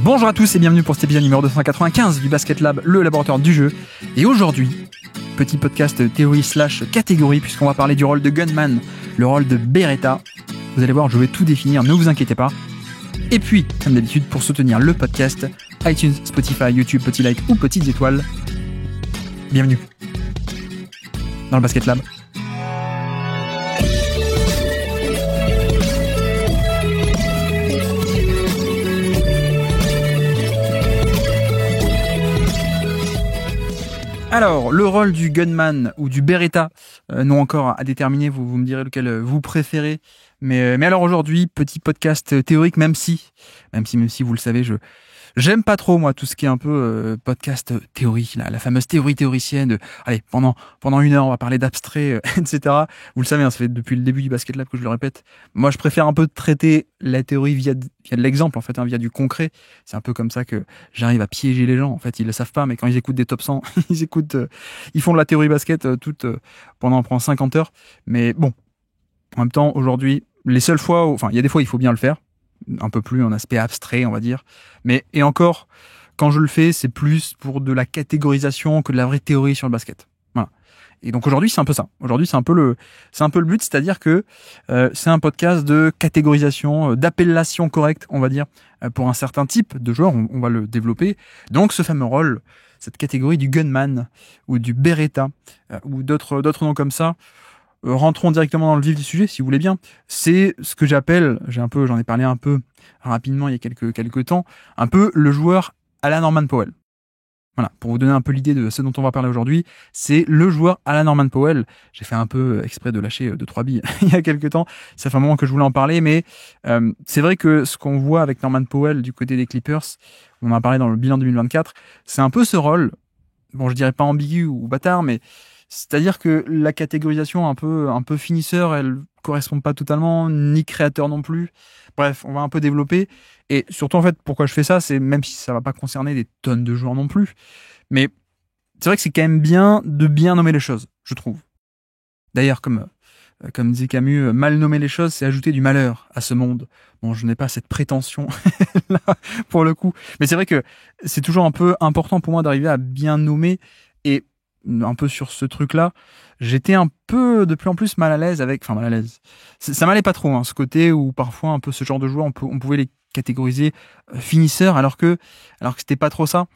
Bonjour à tous et bienvenue pour cet épisode numéro 295 du Basket Lab, le laboratoire du jeu. Et aujourd'hui, petit podcast théorie / catégorie, puisqu'on va parler du rôle de Gunman, le rôle de Beretta. Vous allez voir, je vais tout définir, ne vous inquiétez pas. Et puis, comme d'habitude, pour soutenir le podcast, iTunes, Spotify, YouTube, petit like ou petites étoiles. Bienvenue dans le Basket Lab. Alors, le rôle du Gunman ou du Beretta, non encore à déterminer, vous me direz lequel vous préférez. Mais alors aujourd'hui, petit podcast théorique, même si vous le savez, j'aime pas trop moi tout ce qui est un peu podcast théorie, la fameuse théorie théoricienne de allez, pendant 1 heure on va parler d'abstrait, etc. Vous le savez, hein, ça fait depuis le début du Basket Lab que je le répète. Moi je préfère un peu traiter la théorie via de l'exemple en fait, hein, via du concret. C'est un peu comme ça que j'arrive à piéger les gens. En fait, ils le savent pas, mais quand ils écoutent des top 100, ils font de la théorie basket pendant 50 heures. Mais bon, en même temps aujourd'hui, les seules fois, il y a des fois il faut bien le faire. Un peu plus en aspect abstrait, on va dire. Et encore, quand je le fais, c'est plus pour de la catégorisation que de la vraie théorie sur le basket. Voilà. Et donc aujourd'hui, c'est un peu ça. Aujourd'hui, c'est un peu le but, c'est-à-dire que c'est un podcast de catégorisation, d'appellation correcte, on va dire, pour un certain type de joueur. On va le développer. Donc ce fameux rôle, cette catégorie du Gunman ou du Beretta ou d'autres noms comme ça. Rentrons directement dans le vif du sujet, si vous voulez bien. C'est ce que j'appelle, j'en ai parlé un peu rapidement il y a quelques temps, un peu le joueur à la Norman Powell. Voilà, pour vous donner un peu l'idée de ce dont on va parler aujourd'hui, c'est le joueur à la Norman Powell. J'ai fait un peu exprès de lâcher 2-3 billes il y a quelques temps. Ça fait un moment que je voulais en parler, mais c'est vrai que ce qu'on voit avec Norman Powell du côté des Clippers, on en a parlé dans le bilan 2024, c'est un peu ce rôle, bon je dirais pas ambigu ou bâtard, mais c'est-à-dire que la catégorisation un peu finisseur, elle correspond pas totalement, ni créateur non plus. Bref, on va un peu développer. Et surtout, en fait, pourquoi je fais ça, c'est même si ça va pas concerner des tonnes de joueurs non plus. Mais c'est vrai que c'est quand même bien de bien nommer les choses, je trouve. D'ailleurs, comme disait Camus, mal nommer les choses, c'est ajouter du malheur à ce monde. Bon, je n'ai pas cette prétention là, pour le coup. Mais c'est vrai que c'est toujours un peu important pour moi d'arriver à bien nommer. Et un peu sur ce truc-là, j'étais un peu de plus en plus mal à l'aise. Ça m'allait pas trop, hein, ce côté où parfois un peu ce genre de joueurs, on pouvait les catégoriser finisseurs, alors que c'était pas trop ça.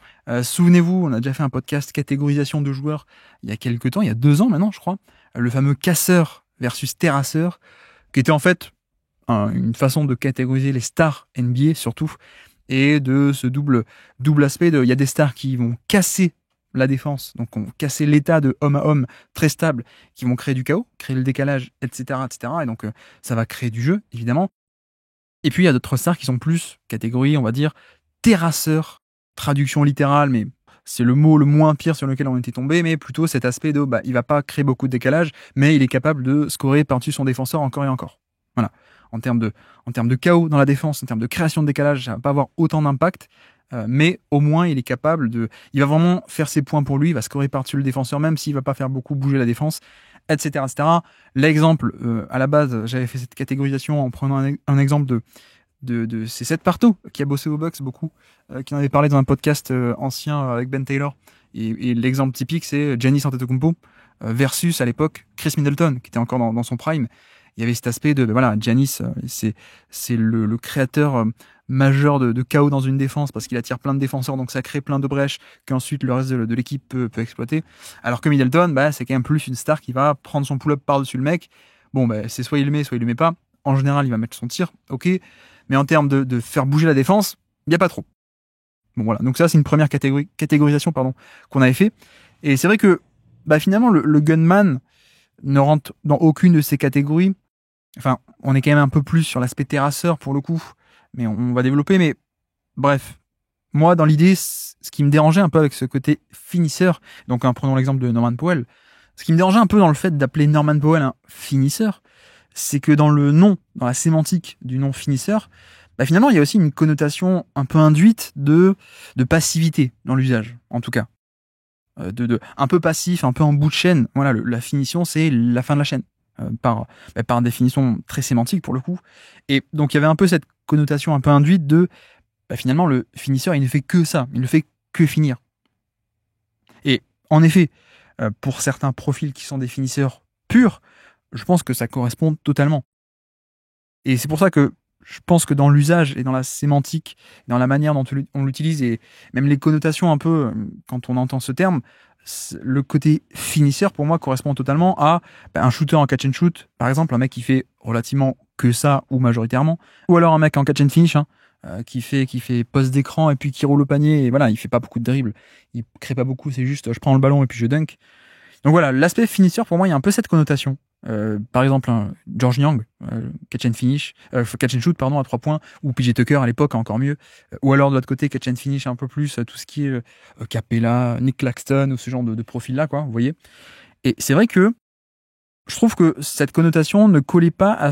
Souvenez-vous, on a déjà fait un podcast catégorisation de joueurs il y a quelques temps, il y a 2 ans maintenant, je crois, le fameux casseur versus terrasseur, qui était en fait une façon de catégoriser les stars NBA surtout, et de ce double aspect il y a des stars qui vont casser la défense, donc on casser l'état de homme à homme très stable, qui vont créer du chaos, créer le décalage, etc. Et donc ça va créer du jeu, évidemment. Et puis il y a d'autres stars qui sont plus catégorie, on va dire, terrasseur, traduction littérale, mais c'est le mot le moins pire sur lequel on était tombé, mais plutôt cet aspect de, il va pas créer beaucoup de décalage, mais il est capable de scorer par-dessus son défenseur encore et encore. Voilà. En termes de chaos dans la défense, en termes de création de décalage, ça va pas avoir autant d'impact. Mais au moins il est capable il va vraiment faire ses points pour lui, il va scorer par-dessus le défenseur même s'il va pas faire beaucoup bouger la défense, etc. L'exemple, à la base, j'avais fait cette catégorisation en prenant un exemple de c'est Seth Parto qui a bossé aux Bucks beaucoup, qui en avait parlé dans un podcast ancien avec Ben Taylor. Et l'exemple typique, c'est Giannis Antetokounmpo versus à l'époque Chris Middleton, qui était encore dans son prime. Il y avait cet aspect de Giannis, c'est le créateur majeur de chaos dans une défense parce qu'il attire plein de défenseurs, donc ça crée plein de brèches qu'ensuite le reste de l'équipe peut exploiter. Alors que Middleton, c'est quand même plus une star qui va prendre son pull-up par-dessus le mec. Bon, c'est soit il le met, soit il le met pas. En général, il va mettre son tir, ok. Mais en termes de faire bouger la défense, il n'y a pas trop. Bon, voilà. Donc ça, c'est une première catégorisation qu'on avait fait. Et c'est vrai que finalement, le gunman ne rentre dans aucune de ces catégories. Enfin, on est quand même un peu plus sur l'aspect terrasseur pour le coup, mais on va développer. Mais bref, moi, dans l'idée, ce qui me dérangeait un peu avec ce côté finisseur, donc prenons l'exemple de Norman Powell, ce qui me dérangeait un peu dans le fait d'appeler Norman Powell un finisseur, c'est que dans le nom, dans la sémantique du nom finisseur, finalement, il y a aussi une connotation un peu induite de passivité dans l'usage, en tout cas. Un peu passif, un peu en bout de chaîne. Voilà, la finition, c'est la fin de la chaîne. Par définition très sémantique pour le coup. Et donc il y avait un peu cette connotation un peu induite de finalement, le finisseur, il ne fait que ça. Il ne fait que finir. Et en effet, pour certains profils qui sont des finisseurs purs, je pense que ça correspond totalement. Et c'est pour ça que je pense que dans l'usage et dans la sémantique, dans la manière dont on l'utilise et même les connotations un peu, quand on entend ce terme, le côté finisseur pour moi correspond totalement à un shooter en catch and shoot, par exemple, un mec qui fait relativement que ça ou majoritairement, ou alors un mec en catch and finish, qui fait poste d'écran et puis qui roule au panier et voilà, il fait pas beaucoup de dribbles, il crée pas beaucoup, c'est juste je prends le ballon et puis je dunk. Donc voilà, l'aspect finisseur pour moi il y a un peu cette connotation. Par exemple, George Niang, catch and finish, catch and shoot pardon à 3 points, ou PJ Tucker à l'époque encore mieux, ou alors de l'autre côté catch and finish un peu plus tout ce qui est Capella, Nick Claxton ou ce genre de profil là quoi, vous voyez. Et c'est vrai que je trouve que cette connotation ne collait pas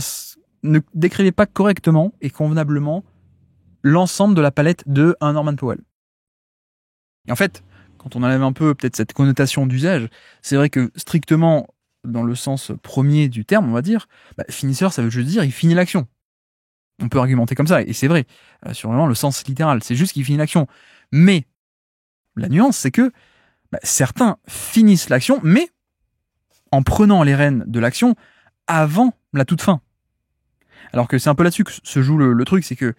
ne décrivait pas correctement et convenablement l'ensemble de la palette de un Norman Powell. Et en fait, quand on enlève un peu peut-être cette connotation d'usage, c'est vrai que strictement dans le sens premier du terme, on va dire, finisseur, ça veut juste dire il finit l'action. On peut argumenter comme ça, et c'est vrai, sur vraiment le sens littéral, c'est juste qu'il finit l'action. Mais la nuance, c'est que certains finissent l'action, mais en prenant les rênes de l'action avant la toute fin. Alors que c'est un peu là-dessus que se joue le truc, c'est que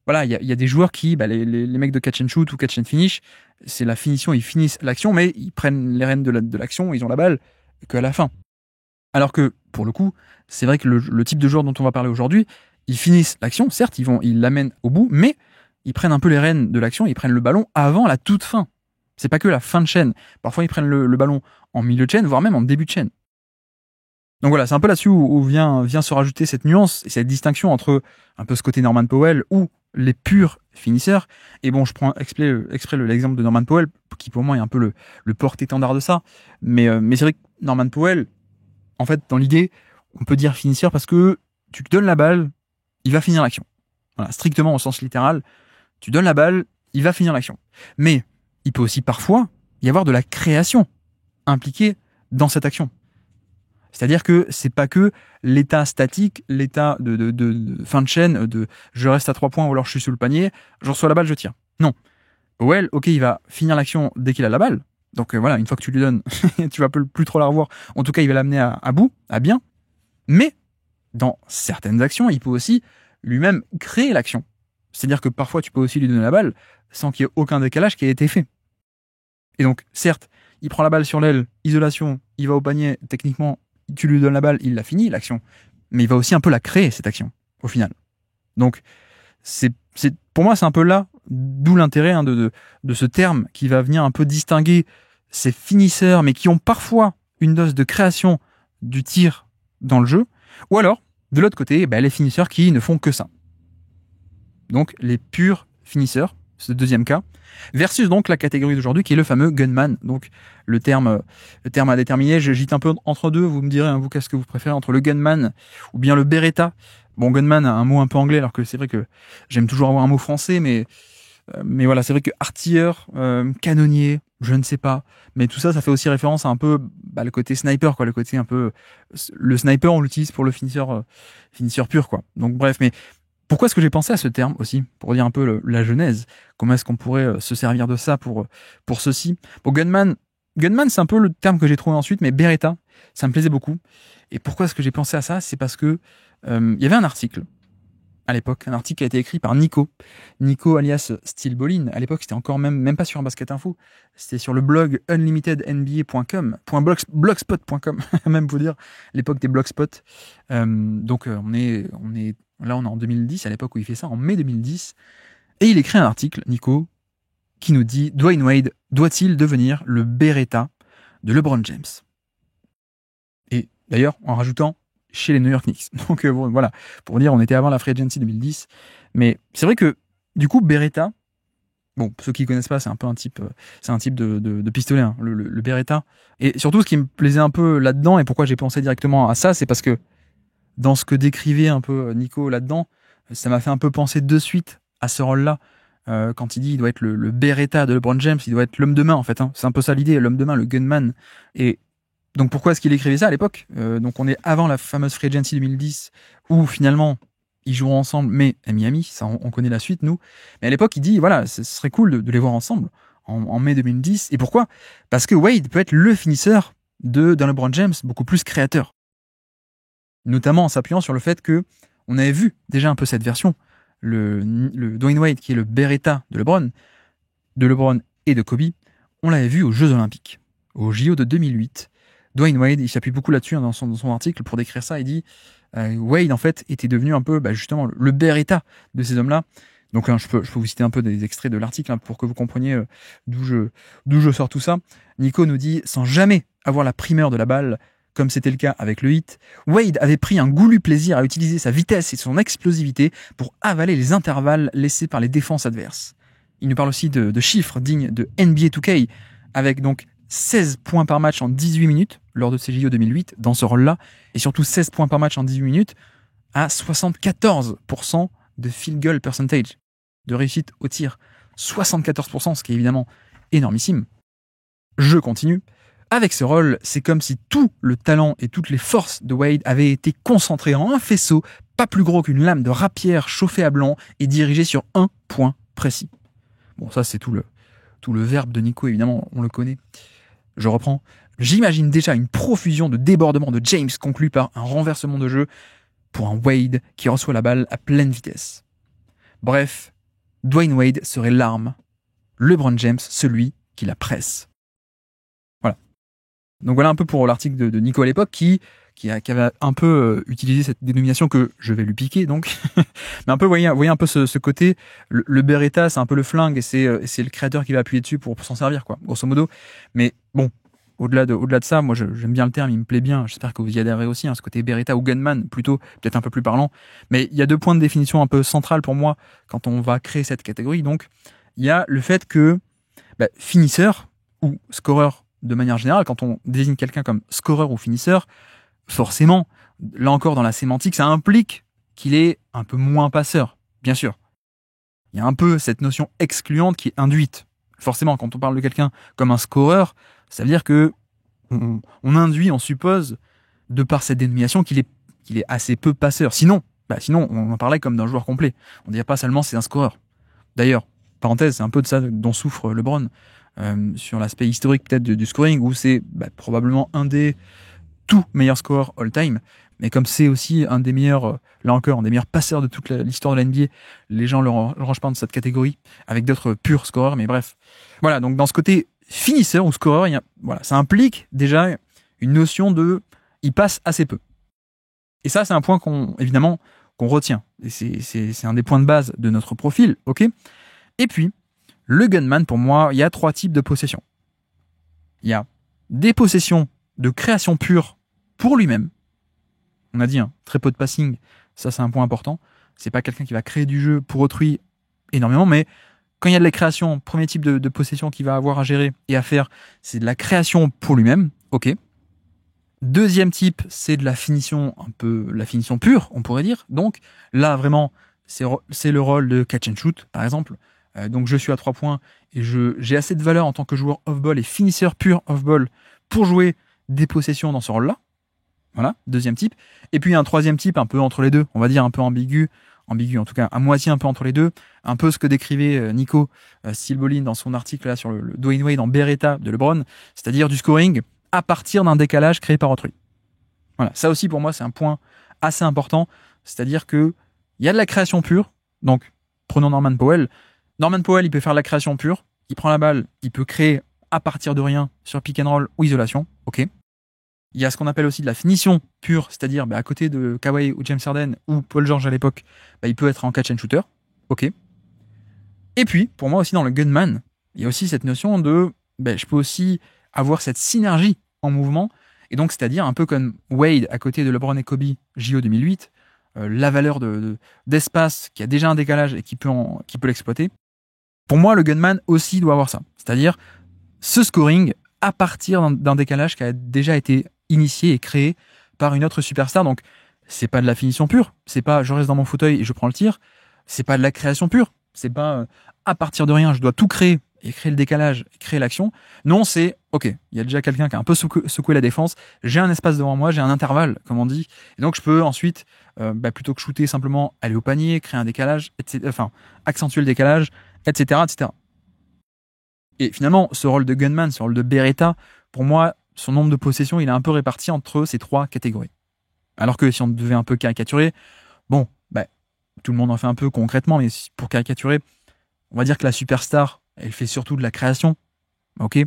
voilà, il y a des joueurs qui, les mecs de catch and shoot ou catch and finish, c'est la finition, ils finissent l'action, mais ils prennent les rênes de l'action, ils ont la balle qu'à la fin. Alors que, pour le coup, c'est vrai que le type de joueur dont on va parler aujourd'hui, ils finissent l'action, certes, ils l'amènent au bout, mais ils prennent un peu les rênes de l'action, ils prennent le ballon avant la toute fin. C'est pas que la fin de chaîne. Parfois, ils prennent le ballon en milieu de chaîne, voire même en début de chaîne. Donc voilà, c'est un peu là-dessus où vient se rajouter cette nuance et cette distinction entre un peu ce côté Norman Powell ou les purs finisseurs. Et bon, je prends exprès l'exemple de Norman Powell, qui pour moi est un peu le porte-étendard de ça. Mais c'est vrai que Norman Powell, en fait, dans l'idée, on peut dire finisseur parce que tu donnes la balle, il va finir l'action. Voilà, strictement au sens littéral, tu donnes la balle, il va finir l'action. Mais il peut aussi parfois y avoir de la création impliquée dans cette action. C'est-à-dire que c'est pas que l'état statique, l'état de fin de chaîne, de je reste à 3 points ou alors je suis sous le panier, je reçois la balle, je tire. Non. Powell, ok, il va finir l'action dès qu'il a la balle. Donc voilà, une fois que tu lui donnes, tu vas plus trop la revoir. En tout cas, il va l'amener à bout, à bien. Mais dans certaines actions, il peut aussi lui-même créer l'action. C'est-à-dire que parfois, tu peux aussi lui donner la balle sans qu'il y ait aucun décalage qui ait été fait. Et donc, certes, il prend la balle sur l'aile, isolation, il va au panier, techniquement, tu lui donnes la balle, il l'a fini, l'action. Mais il va aussi un peu la créer, cette action, au final. Donc, pour moi, c'est un peu là, d'où l'intérêt de ce terme qui va venir un peu distinguer ces finisseurs, mais qui ont parfois une dose de création du tir dans le jeu, ou alors, de l'autre côté, les finisseurs qui ne font que ça. Donc, les purs finisseurs, ce deuxième cas, versus donc la catégorie d'aujourd'hui qui est le fameux gunman. Donc le terme à déterminer, j'hésite un peu entre deux, vous me direz, vous, qu'est-ce que vous préférez entre le gunman ou bien le beretta. Bon, gunman a un mot un peu anglais, alors que c'est vrai que j'aime toujours avoir un mot français, mais voilà, c'est vrai que artilleur, canonnier, je ne sais pas, mais tout ça fait aussi référence à un peu le côté sniper, quoi, le côté un peu le sniper, on l'utilise pour le finisseur pur, quoi. Donc bref, mais pourquoi est-ce que j'ai pensé à ce terme aussi, pour dire un peu la genèse, comment est-ce qu'on pourrait se servir de ça pour ceci. Bon, gunman, c'est un peu le terme que j'ai trouvé ensuite, mais beretta, ça me plaisait beaucoup. Et pourquoi est-ce que j'ai pensé à ça? C'est parce que il y avait un article à l'époque, un article qui a été écrit par Nico alias Steel Ballin. À l'époque, c'était encore même pas sur un Basket Info, c'était sur le blog unlimitednba.com, blogspot.com, même pour dire l'époque des blogspots. Donc on est là, on est en 2010, à l'époque où il fait ça, en mai 2010, et il écrit un article, Nico, qui nous dit: Dwayne Wade doit-il devenir le Beretta de LeBron James? Et d'ailleurs, en rajoutant chez les New York Knicks. Donc bon, voilà, pour dire, on était avant la Free Agency 2010, mais c'est vrai que du coup Beretta, bon, ceux qui connaissent pas, c'est un peu un type de pistolet, hein, le Beretta. Et surtout, ce qui me plaisait un peu là-dedans et pourquoi j'ai pensé directement à ça, c'est parce que dans ce que décrivait un peu Nico là-dedans, ça m'a fait un peu penser de suite à ce rôle-là. Quand il dit il doit être le Beretta de LeBron James, il doit être l'homme de main en fait. Hein. C'est un peu ça l'idée, l'homme de main, le gunman. Et donc pourquoi est-ce qu'il écrivait ça à l'époque? Donc on est avant la fameuse Free Agency 2010 où finalement ils joueront ensemble, mais à Miami, ça on connaît la suite, nous. Mais à l'époque, il dit, voilà, ce serait cool de les voir ensemble en mai 2010. Et pourquoi? Parce que Wade peut être le finisseur d'un LeBron James beaucoup plus créateur. Notamment en s'appuyant sur le fait que on avait vu déjà un peu cette version. Le Dwayne Wade, qui est le Beretta de LeBron et de Kobe, on l'avait vu aux Jeux Olympiques, au JO de 2008. Dwayne Wade, il s'appuie beaucoup là-dessus dans son article pour décrire ça. Il dit Wade, en fait, était devenu un peu justement le Beretta de ces hommes-là. Donc je peux vous citer un peu des extraits de l'article pour que vous compreniez d'où je sors tout ça. Nico nous dit, sans jamais avoir la primeur de la balle, comme c'était le cas avec le Heat, Wade avait pris un goulu plaisir à utiliser sa vitesse et son explosivité pour avaler les intervalles laissés par les défenses adverses. Il nous parle aussi de chiffres dignes de NBA 2K, avec donc 16 points par match en 18 minutes lors de ces JO 2008 dans ce rôle-là, et surtout 16 points par match en 18 minutes à 74% de field goal percentage, de réussite au tir. 74%, ce qui est évidemment énormissime. Je continue. Avec ce rôle, c'est comme si tout le talent et toutes les forces de Wade avaient été concentrés en un faisceau, pas plus gros qu'une lame de rapière chauffée à blanc et dirigée sur un point précis. Bon, ça c'est tout le verbe de Nico, évidemment, on le connaît. Je reprends. J'imagine déjà une profusion de débordements de James conclus par un renversement de jeu pour un Wade qui reçoit la balle à pleine vitesse. Bref, Dwayne Wade serait l'arme, LeBron James celui qui la presse. Voilà. Donc voilà un peu pour l'article de Nico à l'époque qui avait un peu utilisé cette dénomination que je vais lui piquer donc. Mais un peu, voyez un peu ce côté, le Beretta c'est un peu le flingue et c'est le créateur qui va appuyer dessus pour s'en servir quoi, grosso modo. Mais bon, au-delà de ça, moi j'aime bien le terme, il me plaît bien, j'espère que vous y adhérez aussi, ce côté Beretta ou gunman plutôt, peut-être un peu plus parlant. Mais il y a 2 points de définition un peu centrales pour moi quand on va créer cette catégorie. Donc il y a le fait que finisseur ou scoreur de manière générale, quand on désigne quelqu'un comme scoreur ou finisseur, forcément, là encore dans la sémantique, ça implique qu'il est un peu moins passeur, bien sûr. Il y a un peu cette notion excluante qui est induite. Forcément, quand on parle de quelqu'un comme un scoreur, ça veut dire que on induit, on suppose, de par cette dénomination, qu'il est assez peu passeur. Sinon, on en parlait comme d'un joueur complet. On dirait pas seulement c'est un scoreur. D'ailleurs, parenthèse, c'est un peu de ça dont souffre LeBron, sur l'aspect historique peut-être du scoring, où c'est probablement un des tout meilleurs scoreurs all-time, mais comme c'est aussi un des meilleurs, là encore, un des meilleurs passeurs de toute l'histoire de la NBA, les gens le rangent pas dans cette catégorie, avec d'autres purs scoreurs, mais bref. Voilà, donc dans ce côté finisseur ou scoreur, ça implique déjà une notion de il passe assez peu. Et ça, c'est un point qu'on retient. Et c'est un des points de base de notre profil, ok? Et puis, le gunman, pour moi, il y a 3 types de possessions. Il y a des possessions de création pure pour lui-même. On a dit, très peu de passing, ça c'est un point important. C'est pas quelqu'un qui va créer du jeu pour autrui énormément, mais quand il y a de la création, premier type de possession qu'il va avoir à gérer et à faire, c'est de la création pour lui-même, ok. Deuxième type, c'est de la finition, un peu la finition pure, on pourrait dire. Donc là, vraiment, c'est le rôle de catch and shoot, par exemple. Donc je suis à 3 points et j'ai assez de valeur en tant que joueur off-ball et finisseur pur off-ball pour jouer des possessions dans ce rôle-là. Voilà, deuxième type. Et puis un troisième type, un peu entre les deux, on va dire un peu ambigu en tout cas, à moitié un peu entre les deux, un peu ce que décrivait Nico Silbolin dans son article là sur le Dwayne Wade en Beretta de LeBron, c'est-à-dire du scoring à partir d'un décalage créé par autrui. Voilà, ça aussi pour moi c'est un point assez important, c'est-à-dire que il y a de la création pure, donc prenons Norman Powell. Norman Powell, il peut faire de la création pure, il prend la balle, il peut créer à partir de rien sur pick and roll ou isolation, ok. Il y a ce qu'on appelle aussi de la finition pure, c'est-à-dire à côté de Kawhi ou James Harden ou Paul George à l'époque, il peut être en catch and shooter, ok. Et puis, pour moi aussi dans le gunman, il y a aussi cette notion de, je peux aussi avoir cette synergie en mouvement, et donc c'est-à-dire un peu comme Wade à côté de LeBron et Kobe, JO 2008, la valeur d'espace qui a déjà un décalage et qui peut l'exploiter. Pour moi, le gunman aussi doit avoir ça. C'est-à-dire ce scoring à partir d'un décalage qui a déjà été initié et créé par une autre superstar. Donc, c'est pas de la finition pure. C'est pas je reste dans mon fauteuil et je prends le tir. C'est pas de la création pure. C'est pas à partir de rien, je dois tout créer et créer le décalage, et créer l'action. Non, c'est, ok, il y a déjà quelqu'un qui a un peu secoué la défense, j'ai un espace devant moi, j'ai un intervalle, comme on dit, et donc je peux ensuite, plutôt que shooter, simplement aller au panier, créer un décalage, etc., enfin, accentuer le décalage, etc., etc. Et finalement, ce rôle de gunman, ce rôle de Beretta, pour moi, son nombre de possessions, il est un peu réparti entre ces trois catégories. Alors que si on devait un peu caricaturer, bon, tout le monde en fait un peu concrètement, mais pour caricaturer, on va dire que la superstar, elle fait surtout de la création, ok.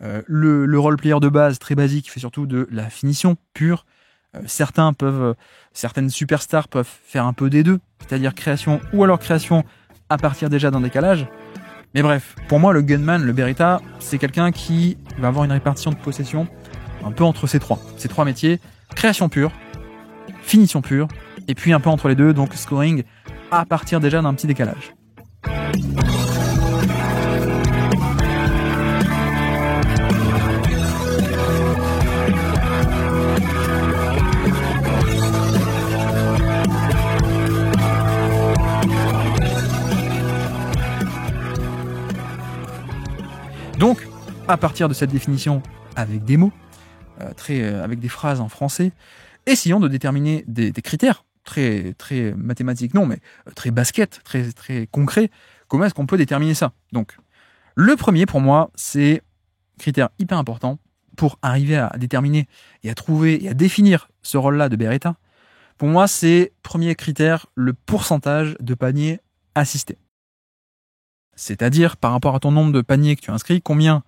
Le role player de base, très basique, fait surtout de la finition pure. Certaines superstars peuvent faire un peu des deux, c'est-à-dire création ou alors création à partir déjà d'un décalage. Mais bref, pour moi, le gunman, le Beretta, c'est quelqu'un qui va avoir une répartition de possession un peu entre ces trois métiers: création pure, finition pure, et puis un peu entre les deux, donc scoring à partir déjà d'un petit décalage. Donc, à partir de cette définition, avec des mots, avec des phrases en français, essayons de déterminer des critères très, très mathématiques, non, mais très basket, très, très concrets. Comment est-ce qu'on peut déterminer ça? Donc, le premier, pour moi, c'est critère hyper important pour arriver à déterminer et à trouver et à définir ce rôle-là de Beretta. Pour moi, c'est, premier critère, le pourcentage de paniers assistés. C'est-à-dire, par rapport à ton nombre de paniers que tu as inscrits, combien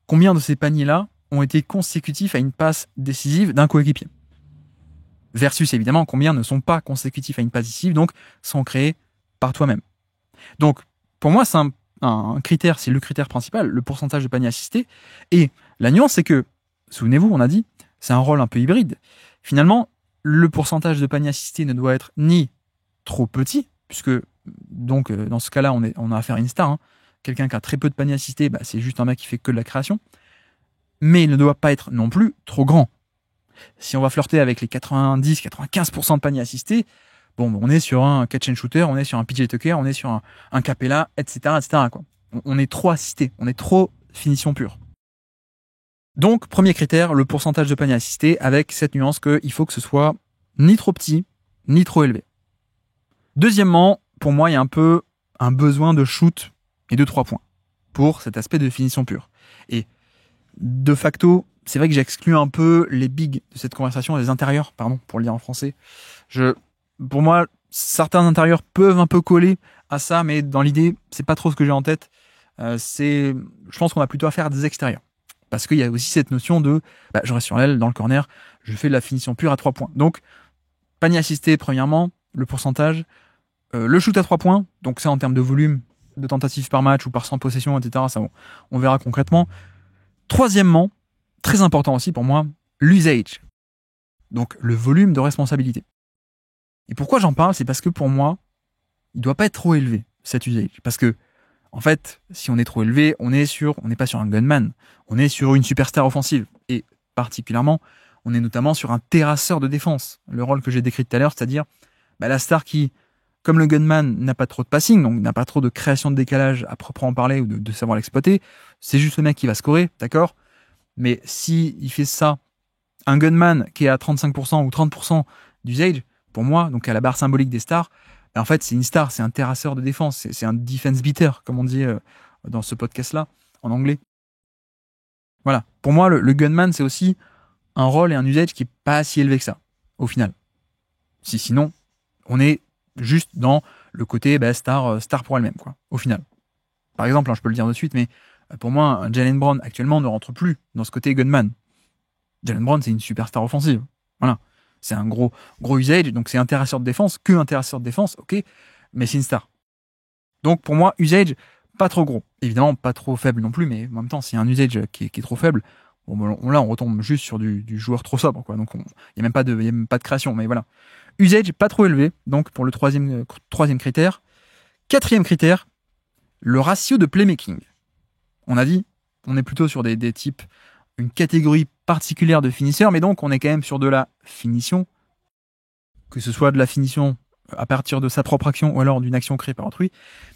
de ces paniers-là ont été consécutifs à une passe décisive d'un coéquipier. Versus, évidemment, combien ne sont pas consécutifs à une passe décisive, donc sont créés par toi-même. Donc, pour moi, c'est un critère, c'est le critère principal, le pourcentage de paniers assistés. Et la nuance, c'est que, souvenez-vous, on a dit, c'est un rôle un peu hybride. Finalement, le pourcentage de paniers assistés ne doit être ni trop petit, puisque donc dans ce cas-là, on a affaire à une star. Quelqu'un qui a très peu de paniers assistés, c'est juste un mec qui fait que de la création. Mais il ne doit pas être non plus trop grand. Si on va flirter avec les 90-95% de paniers assistés, on est sur un catch and shooter, on est sur un PJ Tucker, on est sur un Capella, etc., etc., quoi. On est trop assisté, on est trop finition pure. Donc, premier critère, le pourcentage de paniers assistés, avec cette nuance qu'il faut que ce soit ni trop petit, ni trop élevé. Deuxièmement, pour moi, il y a un peu un besoin de shoot et de 3 points pour cet aspect de finition pure. Et de facto, c'est vrai que j'exclus un peu les bigs de cette conversation, les intérieurs, pour le dire en français. Pour moi, certains intérieurs peuvent un peu coller à ça, mais dans l'idée, c'est pas trop ce que j'ai en tête. Je pense qu'on a plutôt affaire à des extérieurs. Parce qu'il y a aussi cette notion de, je reste sur l'aile, dans le corner, je fais de la finition pure à 3 points. Donc, panier assisté, premièrement, le pourcentage. Le shoot à 3 points, donc ça en termes de volume, de tentatives par match ou par 100 possessions, etc. Ça, on verra concrètement. Troisièmement, très important aussi pour moi, l'usage. Donc le volume de responsabilité. Et pourquoi j'en parle? C'est parce que pour moi, il ne doit pas être trop élevé, cet usage. Parce que, en fait, si on est trop élevé, on n'est pas sur un gunman, on est sur une superstar offensive. Et particulièrement, on est notamment sur un terrasseur de défense. Le rôle que j'ai décrit tout à l'heure, c'est-à-dire la star qui, comme le gunman n'a pas trop de passing, donc n'a pas trop de création de décalage à proprement parler ou de savoir l'exploiter, c'est juste le mec qui va scorer, d'accord? Mais si il fait ça, un gunman qui est à 35% ou 30% d'usage, pour moi, donc à la barre symbolique des stars, en fait c'est une star, c'est un terrasseur de défense, c'est un defense beater, comme on dit dans ce podcast-là, en anglais. Voilà, pour moi le gunman c'est aussi un rôle et un usage qui est pas si élevé que ça, au final. Sinon, on est juste dans le côté star pour elle-même, quoi, au final. Par exemple, je peux le dire de suite, mais pour moi, Jaylen Brown actuellement ne rentre plus dans ce côté gunman. Jaylen Brown, c'est une superstar offensive. Voilà. C'est un gros usage, donc c'est un terrasseur de défense, ok, mais c'est une star. Donc pour moi, usage, pas trop gros. Évidemment, pas trop faible non plus, mais en même temps, c'est un usage qui est trop faible. Là, on retombe juste sur du joueur trop sobre, quoi. Donc il n'y a même pas de création, mais voilà. Usage pas trop élevé, donc pour le troisième critère. Quatrième critère, le ratio de playmaking. On a dit, on est plutôt sur des types, une catégorie particulière de finisseurs, mais donc on est quand même sur de la finition, que ce soit de la finition à partir de sa propre action ou alors d'une action créée par autrui.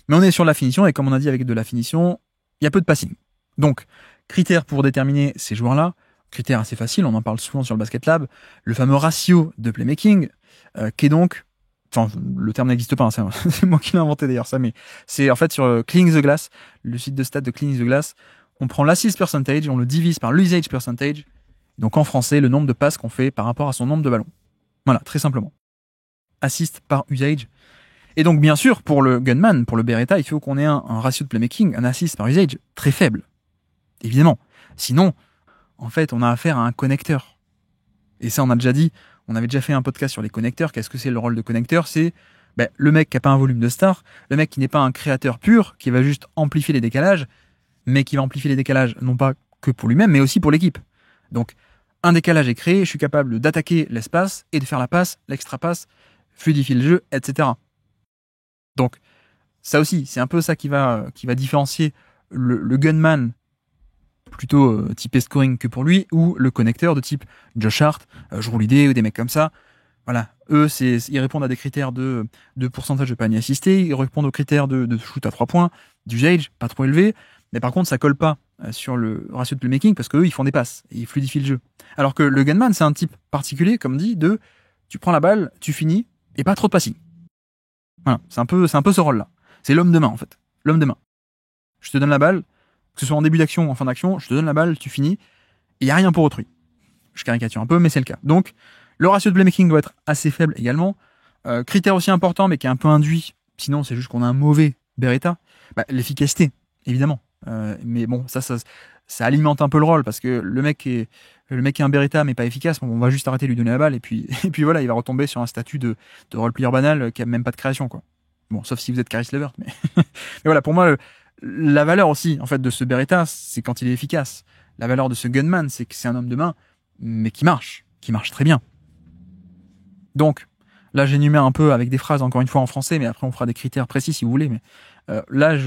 Mais on est sur la finition, et comme on a dit avec de la finition, il y a peu de passing. Donc, critères pour déterminer ces joueurs-là, critères assez faciles, on en parle souvent sur le Basket Lab, le fameux ratio de playmaking, qui est donc, enfin, le terme n'existe pas, hein, c'est moi qui l'ai inventé d'ailleurs ça, mais c'est en fait sur Cleaning the Glass, le site de stats de Cleaning the Glass, on prend l'assist percentage, on le divise par l'usage percentage, donc en français, le nombre de passes qu'on fait par rapport à son nombre de ballons. Voilà, très simplement. Assist par usage. Et donc, bien sûr, pour le gunman, pour le Beretta, il faut qu'on ait un ratio de playmaking, un assist par usage très faible. Évidemment. Sinon, en fait, on a affaire à un connecteur. Et ça, on a déjà dit, on avait déjà fait un podcast sur les connecteurs. Qu'est-ce que c'est le rôle de connecteur? C'est le mec qui n'a pas un volume de star, le mec qui n'est pas un créateur pur, qui va juste amplifier les décalages, mais qui va amplifier les décalages non pas que pour lui-même, mais aussi pour l'équipe. Donc, un décalage est créé, je suis capable d'attaquer l'espace et de faire la passe, l'extra-passe, fluidifier le jeu, etc. Donc, ça aussi, c'est un peu ça qui va différencier le gunman plutôt typé scoring que pour lui, ou le connecteur de type Josh Hart, Jrue Holiday ou des mecs comme ça. Voilà, eux, ils répondent à des critères de pourcentage de panier assisté, ils répondent aux critères de shoot à 3 points, d'usage, pas trop élevé, mais par contre, ça colle pas sur le ratio de playmaking parce qu'eux, ils font des passes et ils fluidifient le jeu. Alors que le gunman, c'est un type particulier, comme dit, de tu prends la balle, tu finis, et pas trop de passing. Voilà, c'est un peu ce rôle-là. C'est l'homme de main, en fait. L'homme de main. Je te donne la balle, que ce soit en début d'action ou en fin d'action, je te donne la balle, tu finis, et il n'y a rien pour autrui. Je caricature un peu, mais c'est le cas. Donc, le ratio de playmaking doit être assez faible également. Critère aussi important, mais qui est un peu induit, sinon c'est juste qu'on a un mauvais Beretta, l'efficacité, évidemment. Mais bon, ça alimente un peu le rôle, parce que le mec qui est un Beretta mais pas efficace, on va juste arrêter de lui donner la balle, et puis voilà, il va retomber sur un statut de role-player banal qui a même pas de création, quoi. Bon, sauf si vous êtes Caris LeVert, mais mais voilà, pour moi, la valeur aussi, en fait, de ce Beretta, c'est quand il est efficace. La valeur de ce gunman, c'est que c'est un homme de main, mais qui marche très bien. Donc, là, j'énumère un peu avec des phrases, encore une fois en français, mais après on fera des critères précis si vous voulez. Mais là,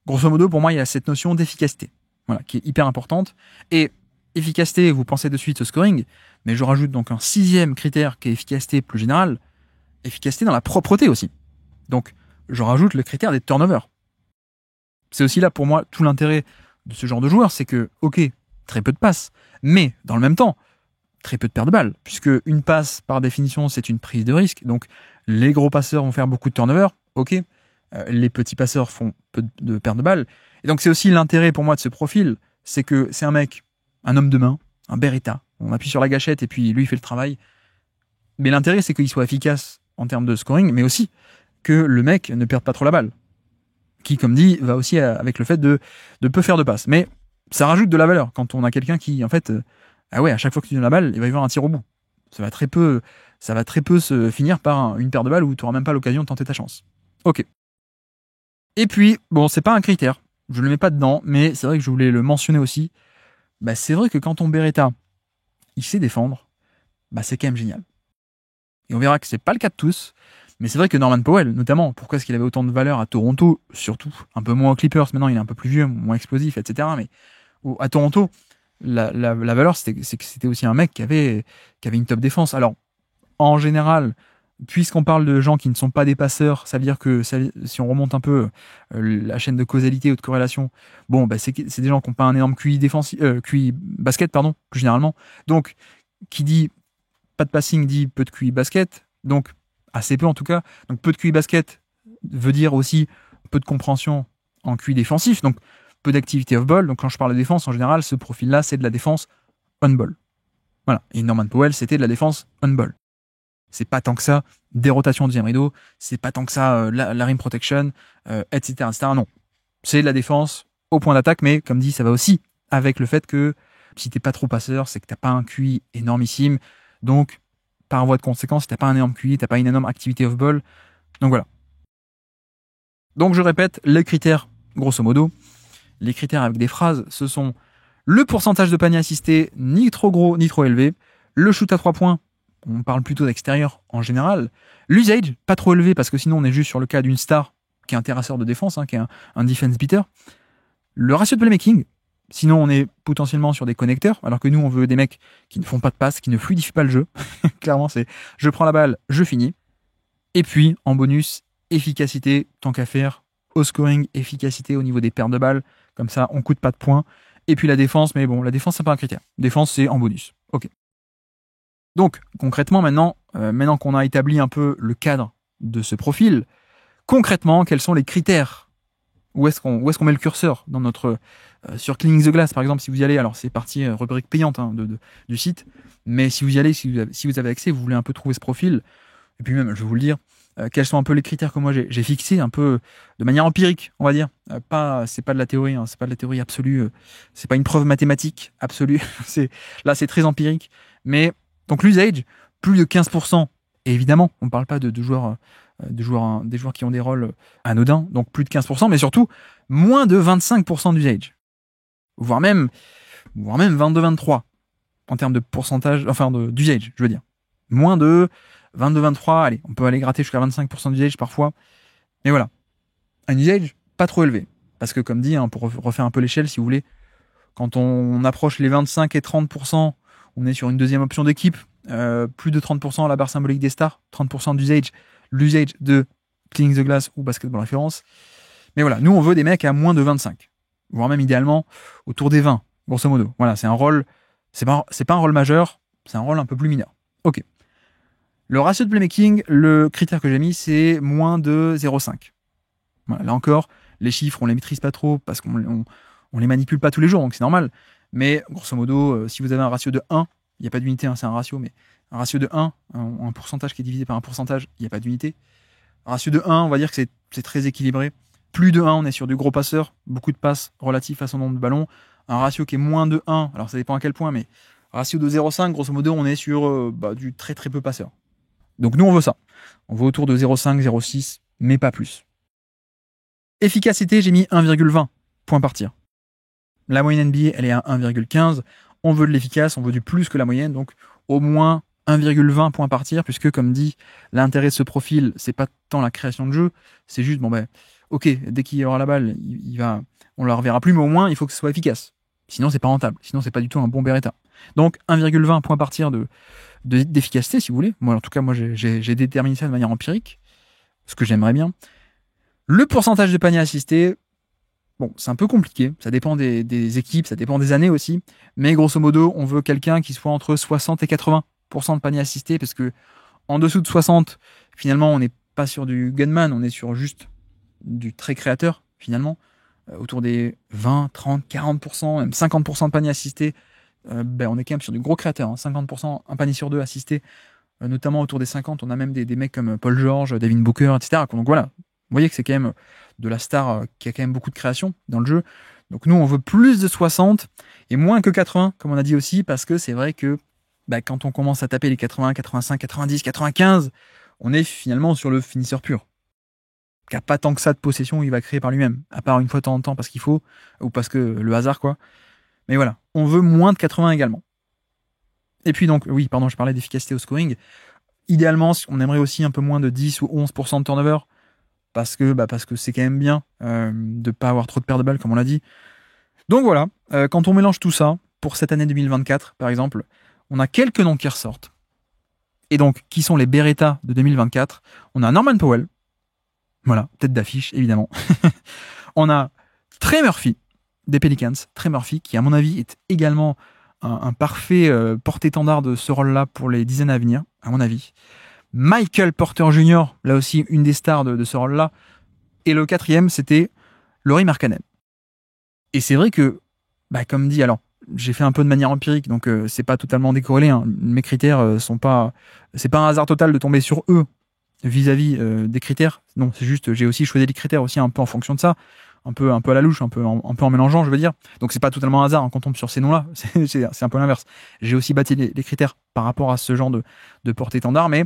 grosso modo, pour moi, il y a cette notion d'efficacité, voilà, qui est hyper importante. Et efficacité, vous pensez de suite au scoring, mais je rajoute donc un 6e critère qui est efficacité plus générale, efficacité dans la propreté aussi. Donc, je rajoute le critère des turnovers. C'est aussi là, pour moi, tout l'intérêt de ce genre de joueur, c'est que, ok, très peu de passes, mais dans le même temps, très peu de pertes de balles, puisque une passe, par définition, c'est une prise de risque. Donc, les gros passeurs vont faire beaucoup de turnovers, ok. Les petits passeurs font peu de pertes de balles. Et donc, c'est aussi l'intérêt pour moi de ce profil, c'est que c'est un mec, un homme de main, un Beretta. On appuie sur la gâchette et puis lui, il fait le travail. Mais l'intérêt, c'est qu'il soit efficace en termes de scoring, mais aussi que le mec ne perde pas trop la balle. Qui, comme dit, va aussi avec le fait de peu faire de passes. Mais ça rajoute de la valeur quand on a quelqu'un qui, en fait, à chaque fois que tu donnes la balle, il va y avoir un tir au bout. Ça va très peu se finir par une paire de balles où tu n'auras même pas l'occasion de tenter ta chance. Ok. Et puis, bon, c'est pas un critère, je le mets pas dedans, mais c'est vrai que je voulais le mentionner aussi. C'est vrai que quand ton Beretta, il sait défendre, c'est quand même génial. Et on verra que c'est pas le cas de tous, mais c'est vrai que Norman Powell, notamment, pourquoi est-ce qu'il avait autant de valeur à Toronto, surtout, un peu moins aux Clippers, maintenant il est un peu plus vieux, moins explosif, etc. Mais à Toronto, la valeur, c'est que c'était aussi un mec qui avait une top défense. Alors, en général, puisqu'on parle de gens qui ne sont pas des passeurs, ça veut dire que si on remonte un peu la chaîne de causalité ou de corrélation, c'est des gens qui n'ont pas un énorme QI défensif, QI basket, pardon, plus généralement. Donc, qui dit pas de passing dit peu de QI basket, donc assez peu en tout cas. Donc peu de QI basket veut dire aussi peu de compréhension en QI défensif, donc peu d'activité off-ball. Donc quand je parle de défense, en général, ce profil-là, c'est de la défense on-ball. Voilà. Et Norman Powell, c'était de la défense on-ball. C'est pas tant que ça des rotations au deuxième rideau, c'est pas tant que ça la rim protection, etc., etc. Non. C'est de la défense au point d'attaque, mais comme dit, ça va aussi avec le fait que si t'es pas trop passeur, c'est que t'as pas un QI énormissime. Donc, par voie de conséquence, si t'as pas un énorme QI, t'as pas une énorme activité off-ball. Donc voilà. Donc je répète, les critères, grosso modo, les critères avec des phrases, ce sont le pourcentage de panier assisté, ni trop gros, ni trop élevé, le shoot à 3 points, on parle plutôt d'extérieur en général, l'usage, pas trop élevé, parce que sinon on est juste sur le cas d'une star qui est un terrasseur de défense, qui est un defense beater, le ratio de playmaking, sinon on est potentiellement sur des connecteurs, alors que nous on veut des mecs qui ne font pas de passes, qui ne fluidifient pas le jeu. Clairement c'est je prends la balle, je finis. Et puis en bonus, efficacité, tant qu'à faire, au scoring, efficacité au niveau des pertes de balles, Comme ça, on coûte pas de points. Et puis la défense, mais bon, la défense, c'est pas un critère. Défense, c'est en bonus. Ok. Donc, concrètement, maintenant qu'on a établi un peu le cadre de ce profil, concrètement, quels sont les critères? Où est-ce qu'on met le curseur dans notre sur Cleaning the Glass, par exemple, si vous y allez, alors c'est partie rubrique payante du site, mais si vous y allez, si vous avez accès, vous voulez un peu trouver ce profil, et puis même, je vais vous le dire, quels sont un peu les critères que moi j'ai fixés, un peu de manière empirique, on va dire. C'est pas de la théorie, hein, c'est pas de la théorie absolue, c'est pas une preuve mathématique absolue. Là, c'est très empirique. Mais donc l'usage, plus de 15%. Et évidemment, on ne parle pas des joueurs qui ont des rôles anodins, donc plus de 15%, mais surtout moins de 25% d'usage, voire même 22-23 en termes de pourcentage, enfin d'usage, je veux dire. Moins de 22-23, allez, on peut aller gratter jusqu'à 25% d'usage parfois. Mais voilà, un usage pas trop élevé. Parce que comme dit, hein, pour refaire un peu l'échelle, si vous voulez, quand on approche les 25 et 30%, on est sur une deuxième option d'équipe, plus de 30% à la barre symbolique des stars, 30% d'usage, l'usage de Cleaning the Glass ou Basketball Référence. Mais voilà, nous on veut des mecs à moins de 25, voire même idéalement autour des 20, grosso modo. Voilà, c'est un rôle, c'est pas un rôle majeur, c'est un rôle un peu plus mineur. Ok. Le ratio de playmaking, le critère que j'ai mis, c'est moins de 0,5. Voilà, là encore, les chiffres, on les maîtrise pas trop parce qu'on les manipule pas tous les jours, donc c'est normal. Mais grosso modo, si vous avez un ratio de 1, il n'y a pas d'unité, hein, c'est un ratio, mais un ratio de 1, un pourcentage qui est divisé par un pourcentage, il n'y a pas d'unité. Un ratio de 1, on va dire que c'est très équilibré. Plus de 1, on est sur du gros passeur, beaucoup de passes relatifs à son nombre de ballons. Un ratio qui est moins de 1, alors ça dépend à quel point, mais ratio de 0,5, grosso modo, on est sur du très très peu passeur. Donc nous, on veut ça. On veut autour de 0,5, 0,6, mais pas plus. Efficacité, j'ai mis 1,20 points par tir. La moyenne NBA, elle est à 1,15. On veut de l'efficace, on veut du plus que la moyenne, donc au moins 1,20 points par tir, puisque comme dit, l'intérêt de ce profil, c'est pas tant la création de jeu, c'est juste, ok, dès qu'il y aura la balle, on la reverra plus, mais au moins, il faut que ce soit efficace. Sinon, c'est pas rentable. Sinon, c'est pas du tout un bon Beretta. Donc, 1,20 points par tir d'efficacité, si vous voulez. Moi, en tout cas, j'ai déterminé ça de manière empirique, ce que j'aimerais bien. Le pourcentage de paniers assistés, bon, c'est un peu compliqué. Ça dépend des équipes, ça dépend des années aussi. Mais grosso modo, on veut quelqu'un qui soit entre 60 et 80% de paniers assistés, parce que en dessous de 60, finalement, on n'est pas sur du gunman, on est sur juste du très créateur, finalement. Autour des 20, 30, 40%, même 50% de paniers assistés, on est quand même sur du gros créateur. 50%, un panier sur deux assisté, notamment autour des 50, on a même des mecs comme Paul George, Devin Booker, etc. Donc voilà, vous voyez que c'est quand même de la star qui a quand même beaucoup de création dans le jeu. Donc nous, on veut plus de 60 et moins que 80, comme on a dit aussi, parce que c'est vrai que quand on commence à taper les 80, 85, 90, 95, on est finalement sur le finisseur pur, qui n'a pas tant que ça de possession, il va créer par lui-même, à part une fois de temps en temps parce qu'il faut, ou parce que le hasard, quoi. Mais voilà, on veut moins de 80 également. Et puis donc, oui, pardon, je parlais d'efficacité au scoring. Idéalement, on aimerait aussi un peu moins de 10 ou 11% de turnover, parce que c'est quand même bien de pas avoir trop de pertes de balles, comme on l'a dit. Donc voilà, quand on mélange tout ça, pour cette année 2024, par exemple, on a quelques noms qui ressortent. Et donc, qui sont les Beretta de 2024 ? On a Norman Powell. Voilà, tête d'affiche, évidemment. On a Trey Murphy, des Pelicans. Trey Murphy, qui, à mon avis, est également un parfait porte-étendard de ce rôle-là pour les dizaines à venir, à mon avis. Michael Porter Jr., là aussi, une des stars de ce rôle-là. Et le quatrième, c'était Lauri Markkanen. Et c'est vrai que, comme dit, alors, j'ai fait un peu de manière empirique, donc c'est pas totalement décorrélé. Hein. Mes critères sont pas... C'est pas un hasard total de tomber sur eux vis-à-vis des critères. Non, c'est juste, j'ai aussi choisi les critères aussi un peu en fonction de ça, un peu à la louche, un peu en mélangeant, je veux dire. Donc c'est pas totalement un hasard hein, quand on tombe sur ces noms-là. C'est un peu l'inverse. J'ai aussi bâti les critères par rapport à ce genre de porte-étendard, mais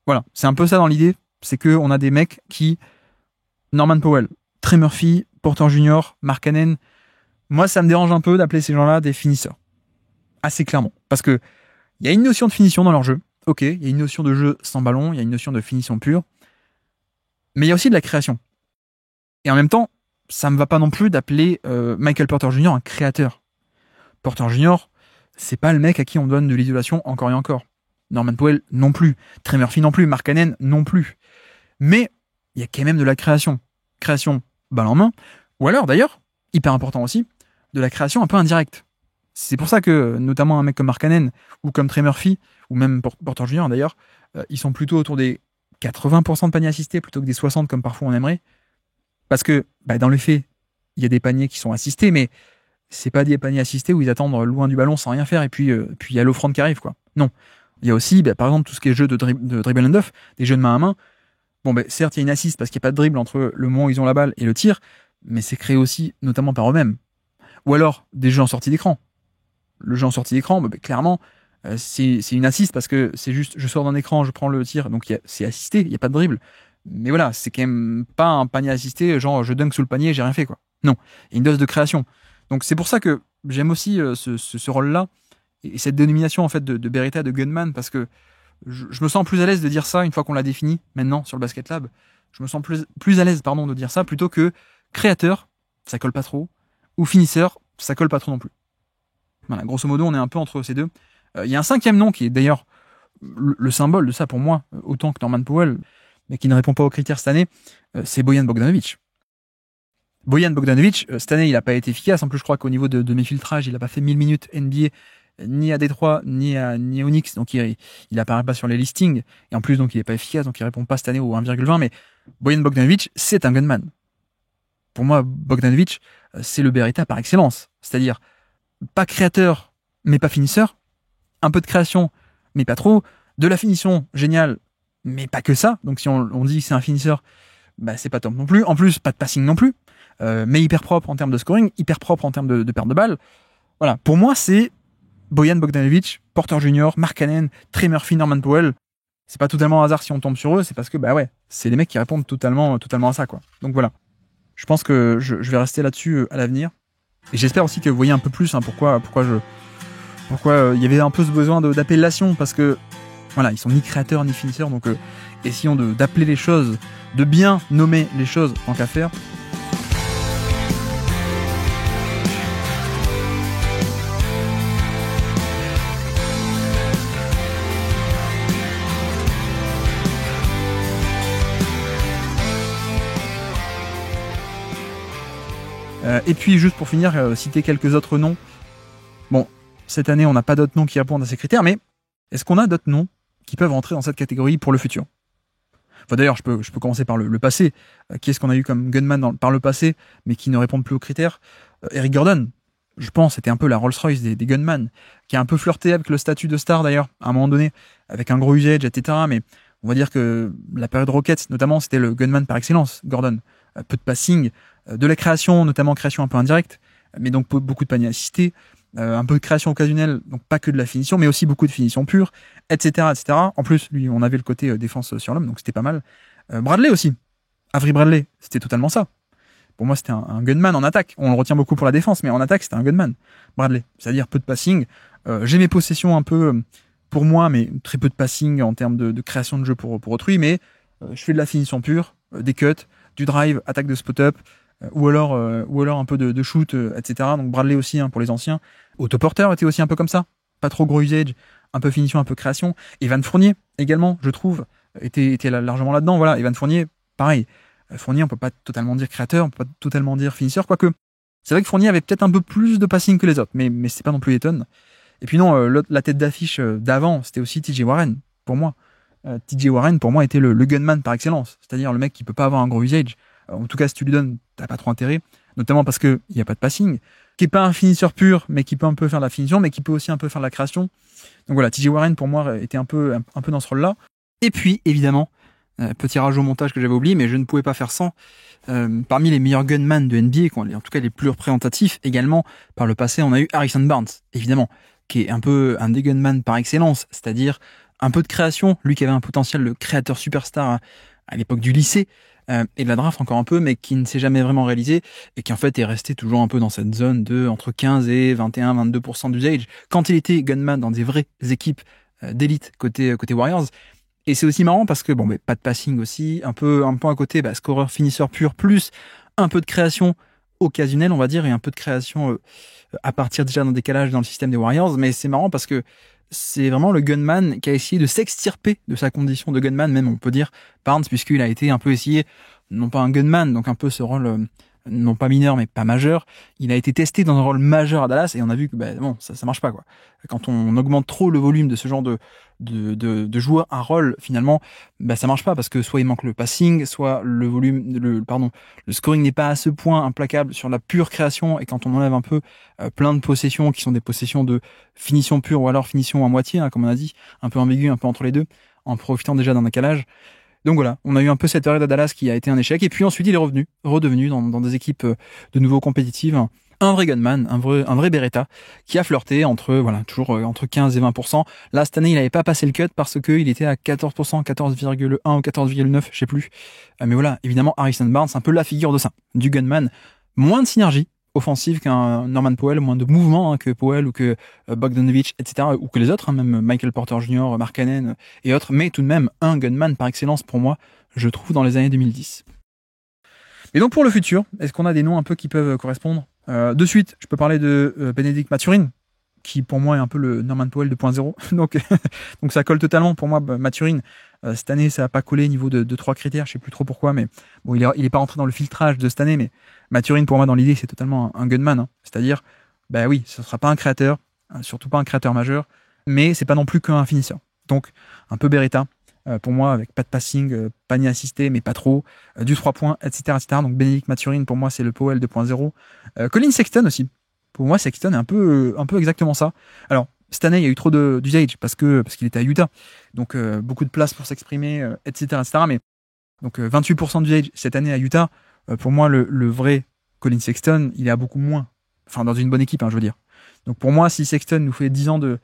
voilà, c'est un peu ça dans l'idée. C'est que on a des mecs qui... Norman Powell, Trey Murphy, Porter Jr., Markkanen. Moi, ça me dérange un peu d'appeler ces gens-là des finisseurs. Assez clairement. Parce que il y a une notion de finition dans leur jeu. Ok, il y a une notion de jeu sans ballon, il y a une notion de finition pure. Mais il y a aussi de la création. Et en même temps, ça me va pas non plus d'appeler Michael Porter Jr. un créateur. Porter Jr., c'est pas le mec à qui on donne de l'isolation encore et encore. Norman Powell non plus. Trey Murphy non plus. Markkanen non plus. Mais il y a quand même de la création. Création balle en main. Ou alors, d'ailleurs, hyper important aussi, de la création un peu indirecte. C'est pour ça que, notamment un mec comme Markkanen, ou comme Trey Murphy, ou même Porter Junior d'ailleurs, ils sont plutôt autour des 80% de paniers assistés plutôt que des 60 comme parfois on aimerait. Parce que, dans les faits, il y a des paniers qui sont assistés, mais c'est pas des paniers assistés où ils attendent loin du ballon sans rien faire et puis il y a l'offrande qui arrive, quoi. Non. Il y a aussi, par exemple, tout ce qui est jeu de dribble and off, des jeux de main à main. Bon, certes, il y a une assist parce qu'il n'y a pas de dribble entre le moment où ils ont la balle et le tir, mais c'est créé aussi, notamment par eux-mêmes. Ou alors, des jeux en sortie d'écran. Le jeu en sortie d'écran, clairement, c'est une assist parce que c'est juste, je sors d'un écran, je prends le tir, donc c'est assisté, il n'y a pas de dribble. Mais voilà, c'est quand même pas un panier assisté, genre je dunk sous le panier, j'ai rien fait, quoi. Non, il y a une dose de création. Donc c'est pour ça que j'aime aussi ce rôle-là et cette dénomination en fait de Beretta, de gunman, parce que je me sens plus à l'aise de dire ça une fois qu'on l'a défini maintenant sur le Basket Lab. Je me sens plus à l'aise de dire ça plutôt que créateur, ça colle pas trop, ou finisseur, ça colle pas trop non plus. Voilà, grosso modo, on est un peu entre ces deux. Il y a un cinquième nom qui est d'ailleurs le symbole de ça pour moi, autant que Norman Powell, mais qui ne répond pas aux critères cette année, c'est Bojan Bogdanovic. Bojan Bogdanovic, cette année, il n'a pas été efficace. En plus, je crois qu'au niveau de mes filtrages, il n'a pas fait 1000 minutes NBA, ni à Détroit, ni au Knicks. Donc, il apparaît pas sur les listings. Et en plus, donc, il n'est pas efficace. Donc, il répond pas cette année au 1,20. Mais Bojan Bogdanovic, c'est un gunman. Pour moi, Bogdanovic, c'est le Beretta par excellence. C'est-à-dire, pas créateur, mais pas finisseur. Un peu de création, mais pas trop. De la finition, génial, mais pas que ça. Donc, si on dit que c'est un finisseur, c'est pas top non plus. En plus, pas de passing non plus. Mais hyper propre en termes de scoring, hyper propre en termes de perte de balles. Voilà, pour moi, c'est Bojan Bogdanovic, Porter Junior, Markkanen, Trey Murphy, Norman Powell. C'est pas totalement un hasard si on tombe sur eux, c'est parce que, c'est les mecs qui répondent totalement à ça, quoi. Donc voilà. Je pense que je vais rester là-dessus à l'avenir. Et j'espère aussi que vous voyez un peu plus pourquoi il y avait un peu ce besoin d'appellation, parce que, voilà, ils sont ni créateurs ni finisseurs, donc essayons d'appeler les choses, de bien nommer les choses tant qu'à faire. Et puis, juste pour finir, citer quelques autres noms. Bon, cette année, on n'a pas d'autres noms qui répondent à ces critères, mais est-ce qu'on a d'autres noms qui peuvent rentrer dans cette catégorie pour le futur ? Enfin, d'ailleurs, je peux commencer par le passé. Qui est-ce qu'on a eu comme gunman par le passé, mais qui ne répondent plus aux critères ? Eric Gordon, je pense, c'était un peu la Rolls-Royce des gunman, qui a un peu flirté avec le statut de star, d'ailleurs, à un moment donné, avec un gros usage, etc. Mais on va dire que la période Rockets, notamment, c'était le gunman par excellence, Gordon. Peu de passing, de la création, notamment création un peu indirecte, mais donc beaucoup de paniers assistés, un peu de création occasionnelle, donc pas que de la finition, mais aussi beaucoup de finition pure, etc., etc. En plus, lui, on avait le côté défense sur l'homme, donc c'était pas mal. Bradley aussi, Avery Bradley, c'était totalement ça. Pour moi, c'était un gunman en attaque. On le retient beaucoup pour la défense, mais en attaque, c'était un gunman. Bradley, c'est-à-dire peu de passing. J'ai mes possessions un peu pour moi, mais très peu de passing en termes de création de jeu pour autrui, mais je fais de la finition pure, des cuts, du drive, attaque de spot-up, ou alors un peu de shoot, etc. Donc Bradley aussi, pour les anciens. Otto Porter était aussi un peu comme ça. Pas trop gros usage, un peu finition, un peu création. Evan Fournier, également, je trouve, était largement là-dedans. Voilà, Evan Fournier, pareil. Fournier, on peut pas totalement dire créateur, on peut pas totalement dire finisseur, quoique. C'est vrai que Fournier avait peut-être un peu plus de passing que les autres, mais c'est pas non plus Eton. Et puis non, la tête d'affiche d'avant, c'était aussi TJ Warren, pour moi. TJ Warren, pour moi, était le gunman par excellence. C'est-à-dire le mec qui peut pas avoir un gros usage. En tout cas, si tu lui donnes, t'as pas trop intérêt. Notamment parce que il y a pas de passing. Qui est pas un finisseur pur, mais qui peut un peu faire de la finition, mais qui peut aussi un peu faire de la création. Donc voilà, TJ Warren, pour moi, était un peu dans ce rôle-là. Et puis, évidemment, petit rage au montage que j'avais oublié, mais je ne pouvais pas faire sans. Parmi les meilleurs gunman de NBA, en tout cas les plus représentatifs, également, par le passé, on a eu Harrison Barnes, évidemment, qui est un peu un des gunman par excellence, c'est-à-dire un peu de création, lui qui avait un potentiel de créateur superstar à l'époque du lycée, et de la draft encore un peu, mais qui ne s'est jamais vraiment réalisé, et qui en fait est resté toujours un peu dans cette zone de entre 15 et 21-22% d'usage, quand il était gunman dans des vraies équipes d'élite côté Warriors. Et c'est aussi marrant parce que, pas de passing aussi, un peu à côté, scoreur, finisseur pur, plus un peu de création occasionnelle, on va dire, et un peu de création à partir déjà d'un décalage dans le système des Warriors. Mais c'est marrant parce que c'est vraiment le gunman qui a essayé de s'extirper de sa condition de gunman, même on peut dire Barnes, puisqu'il a été un peu essayé, non pas un gunman, donc un peu ce rôle non pas mineur, mais pas majeur. Il a été testé dans un rôle majeur à Dallas et on a vu que bon, ça marche pas, quoi. Quand on augmente trop le volume de ce genre de joueurs à rôle, finalement, ça marche pas parce que soit il manque le passing, soit le scoring n'est pas à ce point implacable sur la pure création, et quand on enlève un peu plein de possessions qui sont des possessions de finition pure ou alors finition à moitié, comme on a dit, un peu ambigu, un peu entre les deux, en profitant déjà d'un décalage. Donc voilà, on a eu un peu cette période à Dallas qui a été un échec, et puis ensuite il est redevenu dans des équipes de nouveau compétitives, un vrai gunman, un vrai Beretta, qui a flirté toujours entre 15 et 20%. Là, cette année, il n'avait pas passé le cut parce qu'il était à 14%, 14,1 ou 14,9, je sais plus. Mais voilà, évidemment, Harrison Barnes, un peu la figure de ça, du gunman. Moins de synergie offensive qu'un Norman Powell, moins de mouvement que Powell ou que Bogdanovich, etc., ou que les autres, même Michael Porter Jr., Markkanen et autres, mais tout de même un gunman par excellence pour moi, je trouve, dans les années 2010. Et donc pour le futur, est-ce qu'on a des noms un peu qui peuvent correspondre ? De suite, je peux parler de Bennedict Mathurin, qui pour moi est un peu le Norman Powell 2.0. donc ça colle totalement pour moi. Mathurin, cette année, ça n'a pas collé niveau de 3 critères, je sais plus trop pourquoi, mais bon, il est pas rentré dans le filtrage de cette année, mais Mathurin, pour moi, dans l'idée, c'est totalement un gunman. C'est-à-dire, oui, ce sera pas un créateur, surtout pas un créateur majeur, mais c'est pas non plus qu'un finisseur. Donc, un peu Beretta, pour moi, avec pas de passing, panier assisté, mais pas trop, du 3 points, etc., etc. Donc, Bennedict Mathurin, pour moi, c'est le Powell 2.0. Colin Sexton aussi. Pour moi, Sexton est un peu exactement ça. Alors, cette année, il y a eu trop d'usage parce qu'il était à Utah. Donc, beaucoup de place pour s'exprimer, etc., etc. Mais, donc, 28% d'usage cette année à Utah. Pour moi, le vrai Colin Sexton, il est à beaucoup moins. Enfin, dans une bonne équipe, je veux dire. Donc, pour moi, si Sexton nous fait 10 ans de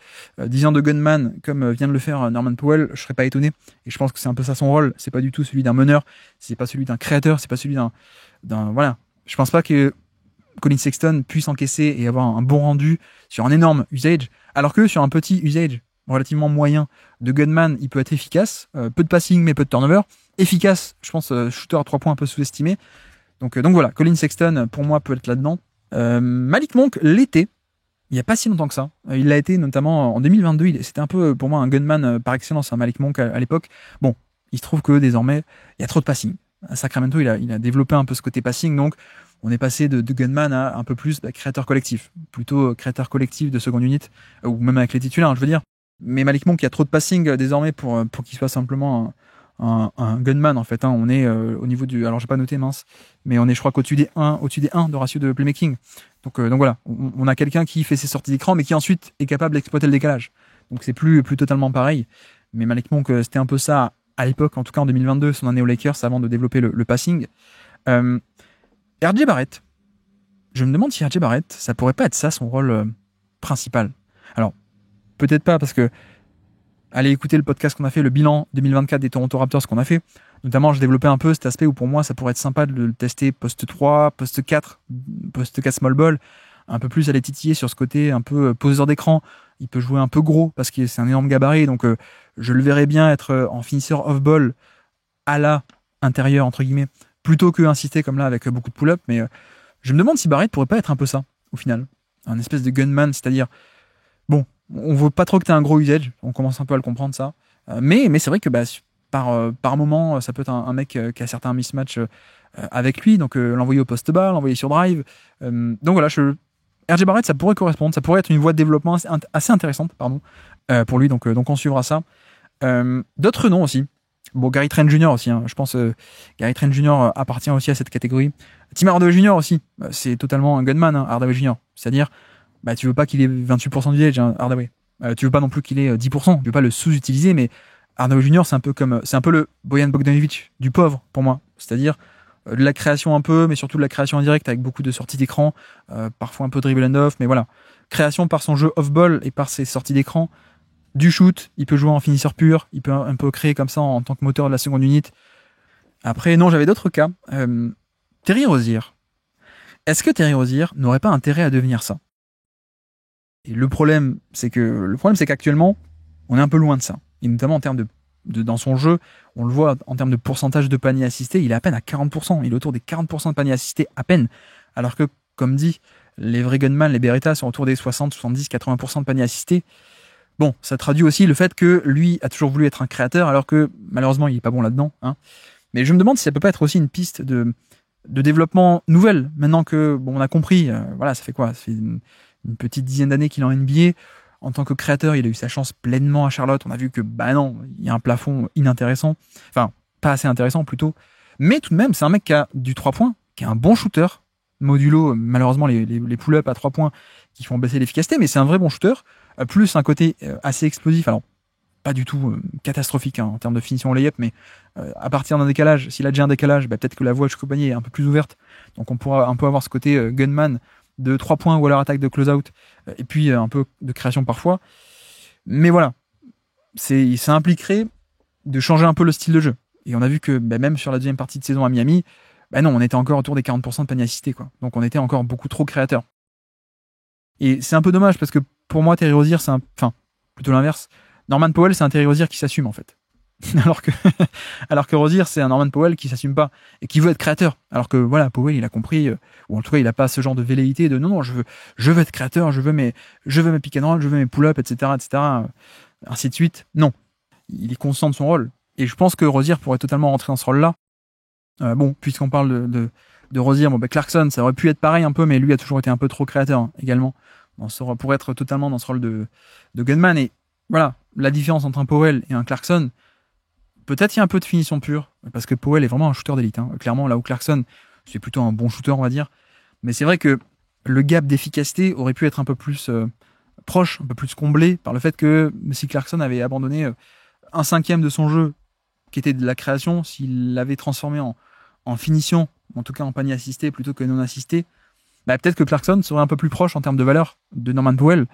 gunman, comme vient de le faire Norman Powell, je serais pas étonné. Et je pense que c'est un peu ça son rôle. C'est pas du tout celui d'un meneur. C'est pas celui d'un créateur. C'est pas celui d'un voilà. Je pense pas que Colin Sexton puisse encaisser et avoir un bon rendu sur un énorme usage, alors que sur un petit usage relativement moyen de gunman, il peut être efficace, peu de passing mais peu de turnover, efficace, je pense, shooter à 3 points un peu sous-estimé. Donc voilà, Colin Sexton pour moi peut être là-dedans. Malik Monk l'été, il n'y a pas si longtemps que ça. Il l'a été notamment en 2022, c'était un peu pour moi un gunman par excellence, Malik Monk à l'époque. Bon, il se trouve que désormais, il y a trop de passing. À Sacramento, il a développé un peu ce côté passing, donc on est passé de gunman à un peu plus créateur collectif. Plutôt créateur collectif de seconde unit, ou même avec les titulaires, je veux dire. Mais Malik Monk, il y a trop de passing désormais pour qu'il soit simplement un gunman, en fait. On est au niveau du... Alors, j'ai pas noté, mince, mais on est, je crois, au-dessus des 1 de ratio de playmaking. Donc voilà, on a quelqu'un qui fait ses sorties d'écran, mais qui ensuite est capable d'exploiter le décalage. Donc c'est plus totalement pareil. Mais Malik Monk, c'était un peu ça à l'époque, en tout cas en 2022, son année aux Lakers, avant de développer le passing. RJ Barrett. Je me demande si RJ Barrett, ça pourrait pas être ça son rôle principal. Alors, peut-être pas, parce que allez écouter le podcast qu'on a fait, le bilan 2024 des Toronto Raptors qu'on a fait. Notamment, je développais un peu cet aspect où pour moi, ça pourrait être sympa de le tester poste 3, poste 4, poste 4 small ball, un peu plus aller titiller sur ce côté un peu poseur d'écran. Il peut jouer un peu gros parce que c'est un énorme gabarit, donc je le verrais bien être en finisseur off-ball à la intérieur, entre guillemets, plutôt que insister comme là avec beaucoup de pull-up. Mais je me demande si Barrett pourrait pas être un peu ça, au final. Un espèce de gunman, c'est-à-dire, bon, on veut pas trop que tu aies un gros usage, on commence un peu à le comprendre ça. Mais c'est vrai que par moment, ça peut être un mec qui a certains mismatchs avec lui, donc l'envoyer au poste bas, l'envoyer sur drive. Donc voilà, RJ Barrett, ça pourrait correspondre, ça pourrait être une voie de développement assez intéressante, pour lui, donc on suivra ça. D'autres noms aussi. Bon, Gary Trent Jr. aussi, je pense Gary Trent Jr. appartient aussi à cette catégorie. Tim Hardaway Jr. aussi, c'est totalement un gunman, Hardaway Jr. C'est-à-dire, tu veux pas qu'il ait 28% d'usage, Hardaway. Tu veux pas non plus qu'il ait 10%, tu veux pas le sous-utiliser, mais Hardaway Jr. c'est un peu le Bojan Bogdanovic du pauvre pour moi. C'est-à-dire de la création un peu, mais surtout de la création indirecte avec beaucoup de sorties d'écran, parfois un peu dribble and off, mais voilà. Création par son jeu off-ball et par ses sorties d'écran. Du shoot, il peut jouer en finisseur pur, il peut un peu créer comme ça en tant que moteur de la seconde unité. Après, non, j'avais d'autres cas. Terry Rozier. Est-ce que Terry Rozier n'aurait pas intérêt à devenir ça ? Et le problème, c'est qu'actuellement, on est un peu loin de ça. Et notamment en termes dans son jeu, on le voit en termes de pourcentage de paniers assistés, il est à peine à 40%. Il est autour des 40% de paniers assistés à peine. Alors que, comme dit, les vrais gunman, les Beretta, sont autour des 60, 70, 80% de paniers assistés. Bon, ça traduit aussi le fait que lui a toujours voulu être un créateur, alors que malheureusement il est pas bon là-dedans. Mais je me demande si ça peut pas être aussi une piste de de développement nouvelle. Maintenant que on a compris, voilà, ça fait quoi? Ça fait une petite dizaine d'années qu'il est en NBA. En tant que créateur, il a eu sa chance pleinement à Charlotte. On a vu que, non, il y a un plafond inintéressant. Enfin, pas assez intéressant plutôt. Mais tout de même, c'est un mec qui a du 3 points, qui est un bon shooter. Modulo, malheureusement, les pull-ups à 3 points qui font baisser l'efficacité, mais c'est un vrai bon shooter. Plus un côté assez explosif. Alors, pas du tout catastrophique en termes de finition au layup, mais à partir d'un décalage, s'il a déjà un décalage, peut-être que la voie jusqu'au panier est un peu plus ouverte. Donc on pourra un peu avoir ce côté gunman de 3 points ou alors attaque de close-out, et puis un peu de création parfois. Mais voilà, ça impliquerait de changer un peu le style de jeu. Et on a vu que même sur la deuxième partie de saison à Miami, non, on était encore autour des 40% de panier assisté, quoi. Donc on était encore beaucoup trop créateur. Et c'est un peu dommage parce que pour moi, Terry Rozier, plutôt l'inverse. Norman Powell, c'est un Terry Rozier qui s'assume en fait. alors que Rozier, c'est un Norman Powell qui s'assume pas et qui veut être créateur. Alors que voilà, Powell, il a compris, ou en tout cas, il a pas ce genre de velléité de non, je veux être créateur, je veux mes pick and roll, je veux mes pull-up, etc., ainsi de suite. Non, il est conscient de son rôle. Et je pense que Rozier pourrait totalement rentrer dans ce rôle-là. Puisqu'on parle de Rozier, Clarkson, ça aurait pu être pareil un peu, mais lui a toujours été un peu trop créateur également. Pour être totalement dans ce rôle de gunman. Et voilà, la différence entre un Powell et un Clarkson, peut-être il y a un peu de finition pure, parce que Powell est vraiment un shooter d'élite. Clairement, là où Clarkson, c'est plutôt un bon shooter, on va dire. Mais c'est vrai que le gap d'efficacité aurait pu être un peu plus proche, un peu plus comblé par le fait que si Clarkson avait abandonné 1/5 de son jeu, qui était de la création, s'il l'avait transformé en finition, en tout cas en panier assisté plutôt que non assisté, peut-être que Clarkson serait un peu plus proche en termes de valeur de Norman Powell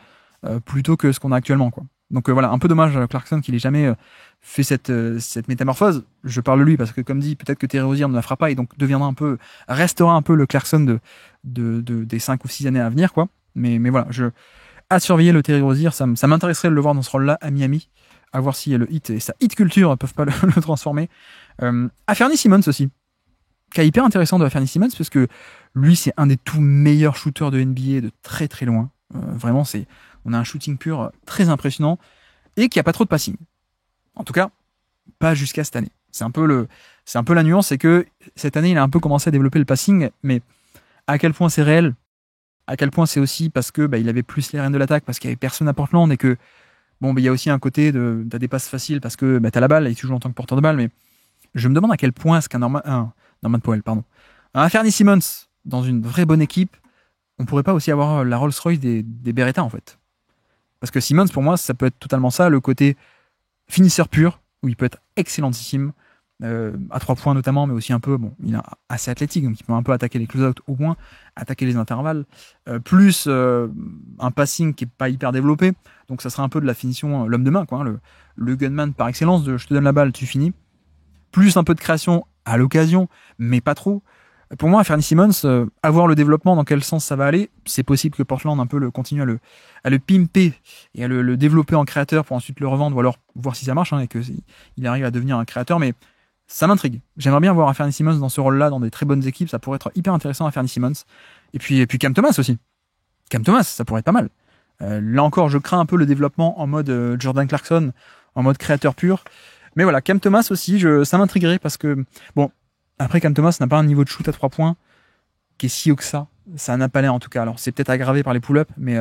plutôt que ce qu'on a actuellement, quoi. Donc voilà, un peu dommage à Clarkson qu'il ait jamais fait cette métamorphose. Je parle de lui parce que, comme dit, peut-être que Terry Rozier ne la fera pas et donc restera un peu le Clarkson des 5 ou 6 années à venir, quoi. Mais voilà, à surveiller le Terry Rozier, ça m'intéresserait de le voir dans ce rôle-là à Miami, à voir si le hit et sa hit culture ne peuvent pas le transformer. Anfernee Simons aussi, cas hyper intéressant de Anfernee Simons, parce que lui, c'est un des tout meilleurs shooters de NBA de très très loin. Vraiment, on a un shooting pur très impressionnant et qui a pas trop de passing. En tout cas, pas jusqu'à cette année. C'est un peu la nuance, c'est que cette année, il a un peu commencé à développer le passing, mais à quel point c'est réel, à quel point c'est aussi parce que il avait plus les rênes de l'attaque, parce qu'il y avait personne à Portland et que il y a aussi un côté t'as des passes faciles parce que t'as la balle et tu joues en tant que porteur de balle, mais je me demande à quel point est-ce qu'un Norman Powell, pardon, un Anfernee Simons dans une vraie bonne équipe, on pourrait pas aussi avoir la Rolls-Royce des Beretta en fait. Parce que Simons, pour moi, ça peut être totalement ça, le côté finisseur pur, où il peut être excellentissime, à 3 points notamment, mais aussi un peu, il est assez athlétique, donc il peut un peu attaquer les close-out, au moins attaquer les intervalles, plus un passing qui est pas hyper développé, donc ça sera un peu de la finition, l'homme de main, quoi, le gunman par excellence, je te donne la balle, tu finis, plus un peu de création à l'occasion, mais pas trop. Pour moi, Anfernee Simons, avoir le développement, dans quel sens ça va aller, c'est possible que Portland un peu continue à le pimper et à le développer en créateur pour ensuite le revendre, ou alors voir si ça marche, et qu'il arrive à devenir un créateur, mais ça m'intrigue. J'aimerais bien voir Anfernee Simons dans ce rôle-là, dans des très bonnes équipes, ça pourrait être hyper intéressant, Anfernee Simons. Et puis Cam Thomas aussi. Cam Thomas, ça pourrait être pas mal. Là encore, je crains un peu le développement en mode Jordan Clarkson, en mode créateur pur. Mais voilà, Cam Thomas aussi, ça m'intriguerait parce que, après, Cam Thomas n'a pas un niveau de shoot à 3 points qui est si haut que ça. Ça n'a pas l'air en tout cas. Alors c'est peut-être aggravé par les pull-ups, mais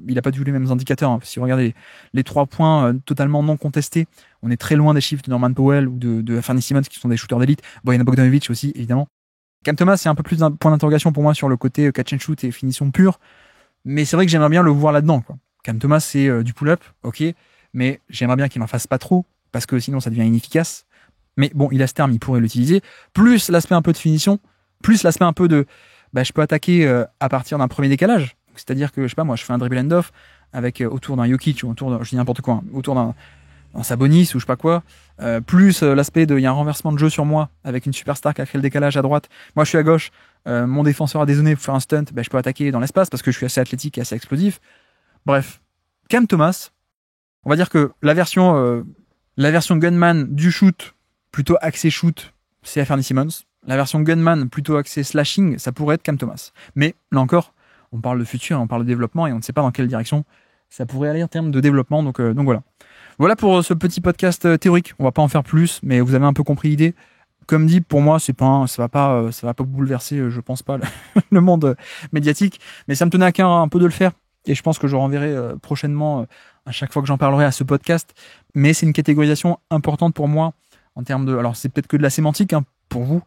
il n'a pas du tout les mêmes indicateurs. Si vous regardez les 3 points totalement non contestés, on est très loin des chiffres de Norman Powell ou de Anfernee Simons qui sont des shooters d'élite. Il y en a Bogdanovic aussi, évidemment. Cam Thomas, c'est un peu plus un point d'interrogation pour moi sur le côté catch and shoot et finition pure. Mais c'est vrai que j'aimerais bien le voir là-dedans, quoi. Cam Thomas, c'est du pull-up, ok, mais j'aimerais bien qu'il n'en fasse pas trop, parce que sinon ça devient inefficace. Mais il a ce terme, il pourrait l'utiliser. Plus l'aspect un peu de finition, plus l'aspect un peu de je peux attaquer à partir d'un premier décalage. C'est-à-dire que, je sais pas, moi, je fais un dribble end-off avec autour d'un Jokic ou autour je dis n'importe quoi, autour d'un Sabonis ou je sais pas quoi. Plus l'aspect il y a un renversement de jeu sur moi avec une superstar qui a créé le décalage à droite. Moi, je suis à gauche. Mon défenseur a dézonné pour faire un stunt. Je peux attaquer dans l'espace parce que je suis assez athlétique et assez explosif. Bref. Cam Thomas, on va dire que la version gunman du shoot, plutôt axé shoot, c'est Anfernee Simons. La version gunman, plutôt axé slashing, ça pourrait être Cam Thomas. Mais là encore, on parle de futur, on parle de développement et on ne sait pas dans quelle direction ça pourrait aller en termes de développement. Donc voilà. Voilà pour ce petit podcast théorique. On va pas en faire plus, mais vous avez un peu compris l'idée. comme dit, pour moi, ça va pas bouleverser, je pense pas, le monde médiatique, mais ça me tenait à cœur un peu de le faire, et je pense que je renverrai prochainement à chaque fois que j'en parlerai à ce podcast. Mais c'est une catégorisation importante pour moi en termes de, alors c'est peut-être que de la sémantique pour vous,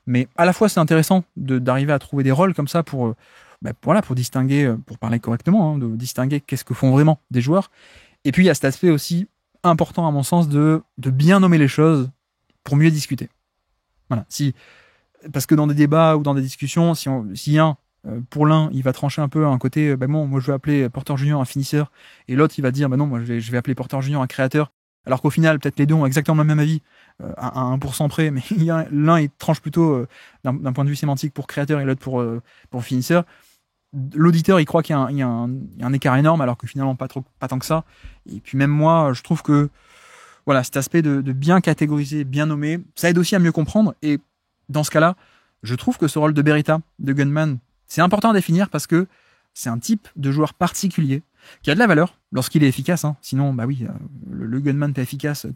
mais à la fois c'est intéressant d'arriver à trouver des rôles comme ça pour pour distinguer, pour parler correctement, de distinguer qu'est-ce que font vraiment des joueurs. Et puis il y a cet aspect aussi important à mon sens de bien nommer les choses pour mieux discuter. Voilà. Parce que dans des débats ou dans des discussions, pour l'un, il va trancher un peu un côté, moi je vais appeler Porter Junior un finisseur, et l'autre il va dire, non, moi je vais appeler Porter Junior un créateur, alors qu'au final, peut-être les deux ont exactement le même avis, à 1% près, mais l'un il tranche plutôt d'un point de vue sémantique pour créateur et l'autre pour finisseur. L'auditeur il croit qu'il y a un écart énorme, alors que finalement pas tant que ça. Et puis même moi, je trouve que voilà, cet aspect de bien catégoriser, bien nommer, ça aide aussi à mieux comprendre. Et dans ce cas-là, je trouve que ce rôle de Beretta, de gunman, c'est important à définir parce que c'est un type de joueur particulier qui a de la valeur lorsqu'il est efficace. Sinon, le gunman pas efficace,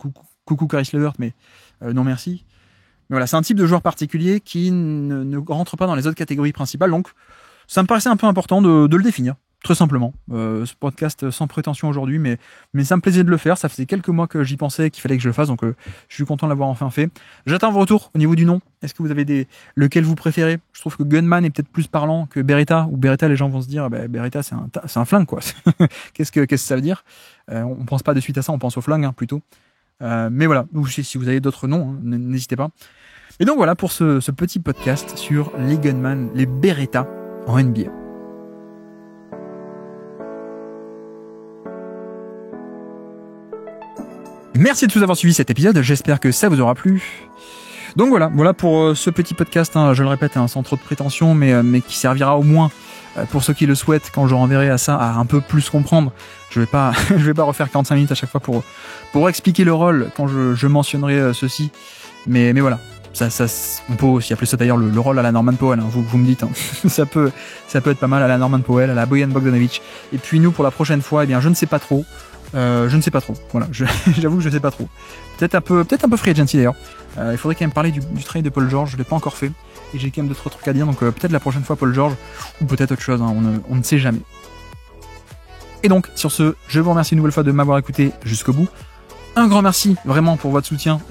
coucou Caris LeVert, mais non merci. Mais voilà, c'est un type de joueur particulier qui ne rentre pas dans les autres catégories principales. Donc, ça me paraissait un peu important de le définir. Très simplement, ce podcast sans prétention aujourd'hui, mais ça me plaisait de le faire. Ça faisait quelques mois que j'y pensais, qu'il fallait que je le fasse, donc je suis content de l'avoir enfin fait. J'attends vos retours au niveau du nom. Est-ce que vous avez lequel vous préférez? Je trouve que Gunman est peut-être plus parlant que Beretta, ou Beretta, les gens vont se dire, Beretta c'est un flingue quoi. Qu'est-ce que ça veut dire? On pense pas de suite à ça, on pense au flingue plutôt. Mais voilà, si vous avez d'autres noms, n'hésitez pas. Et donc voilà pour ce petit podcast sur les Gunman, les Beretta en NBA. Merci de tous avoir suivi cet épisode, j'espère que ça vous aura plu. Donc voilà pour ce petit podcast, je le répète, sans trop de prétention, mais qui servira au moins pour ceux qui le souhaitent, quand je renverrai à ça, à un peu plus comprendre. Je vais pas refaire 45 minutes à chaque fois pour expliquer le rôle quand je mentionnerai ceci. Mais voilà, ça, on peut aussi appeler ça d'ailleurs le rôle à la Norman Powell, vous me dites, ça peut être pas mal à la Norman Powell, à la Bojan Bogdanovic. Et puis nous, pour la prochaine fois, je ne sais pas trop. Voilà, j'avoue que je sais pas trop. Peut-être un peu free agency d'ailleurs. Il faudrait quand même parler du trade de Paul George, je l'ai pas encore fait. Et j'ai quand même d'autres trucs à dire, donc peut-être la prochaine fois Paul George, ou peut-être autre chose, on ne sait jamais. Et donc, sur ce, je vous remercie une nouvelle fois de m'avoir écouté jusqu'au bout. Un grand merci vraiment pour votre soutien,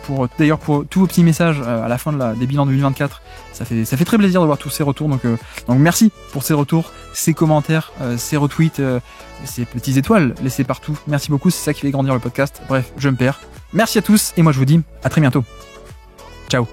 pour tous vos petits messages à la fin des bilans 2024. Ça fait très plaisir de voir tous ces retours. Donc merci pour ces retours, ces commentaires, ces retweets, ces petites étoiles laissées partout. Merci beaucoup, c'est ça qui fait grandir le podcast. Bref, je me perds. Merci à tous et moi je vous dis à très bientôt. Ciao.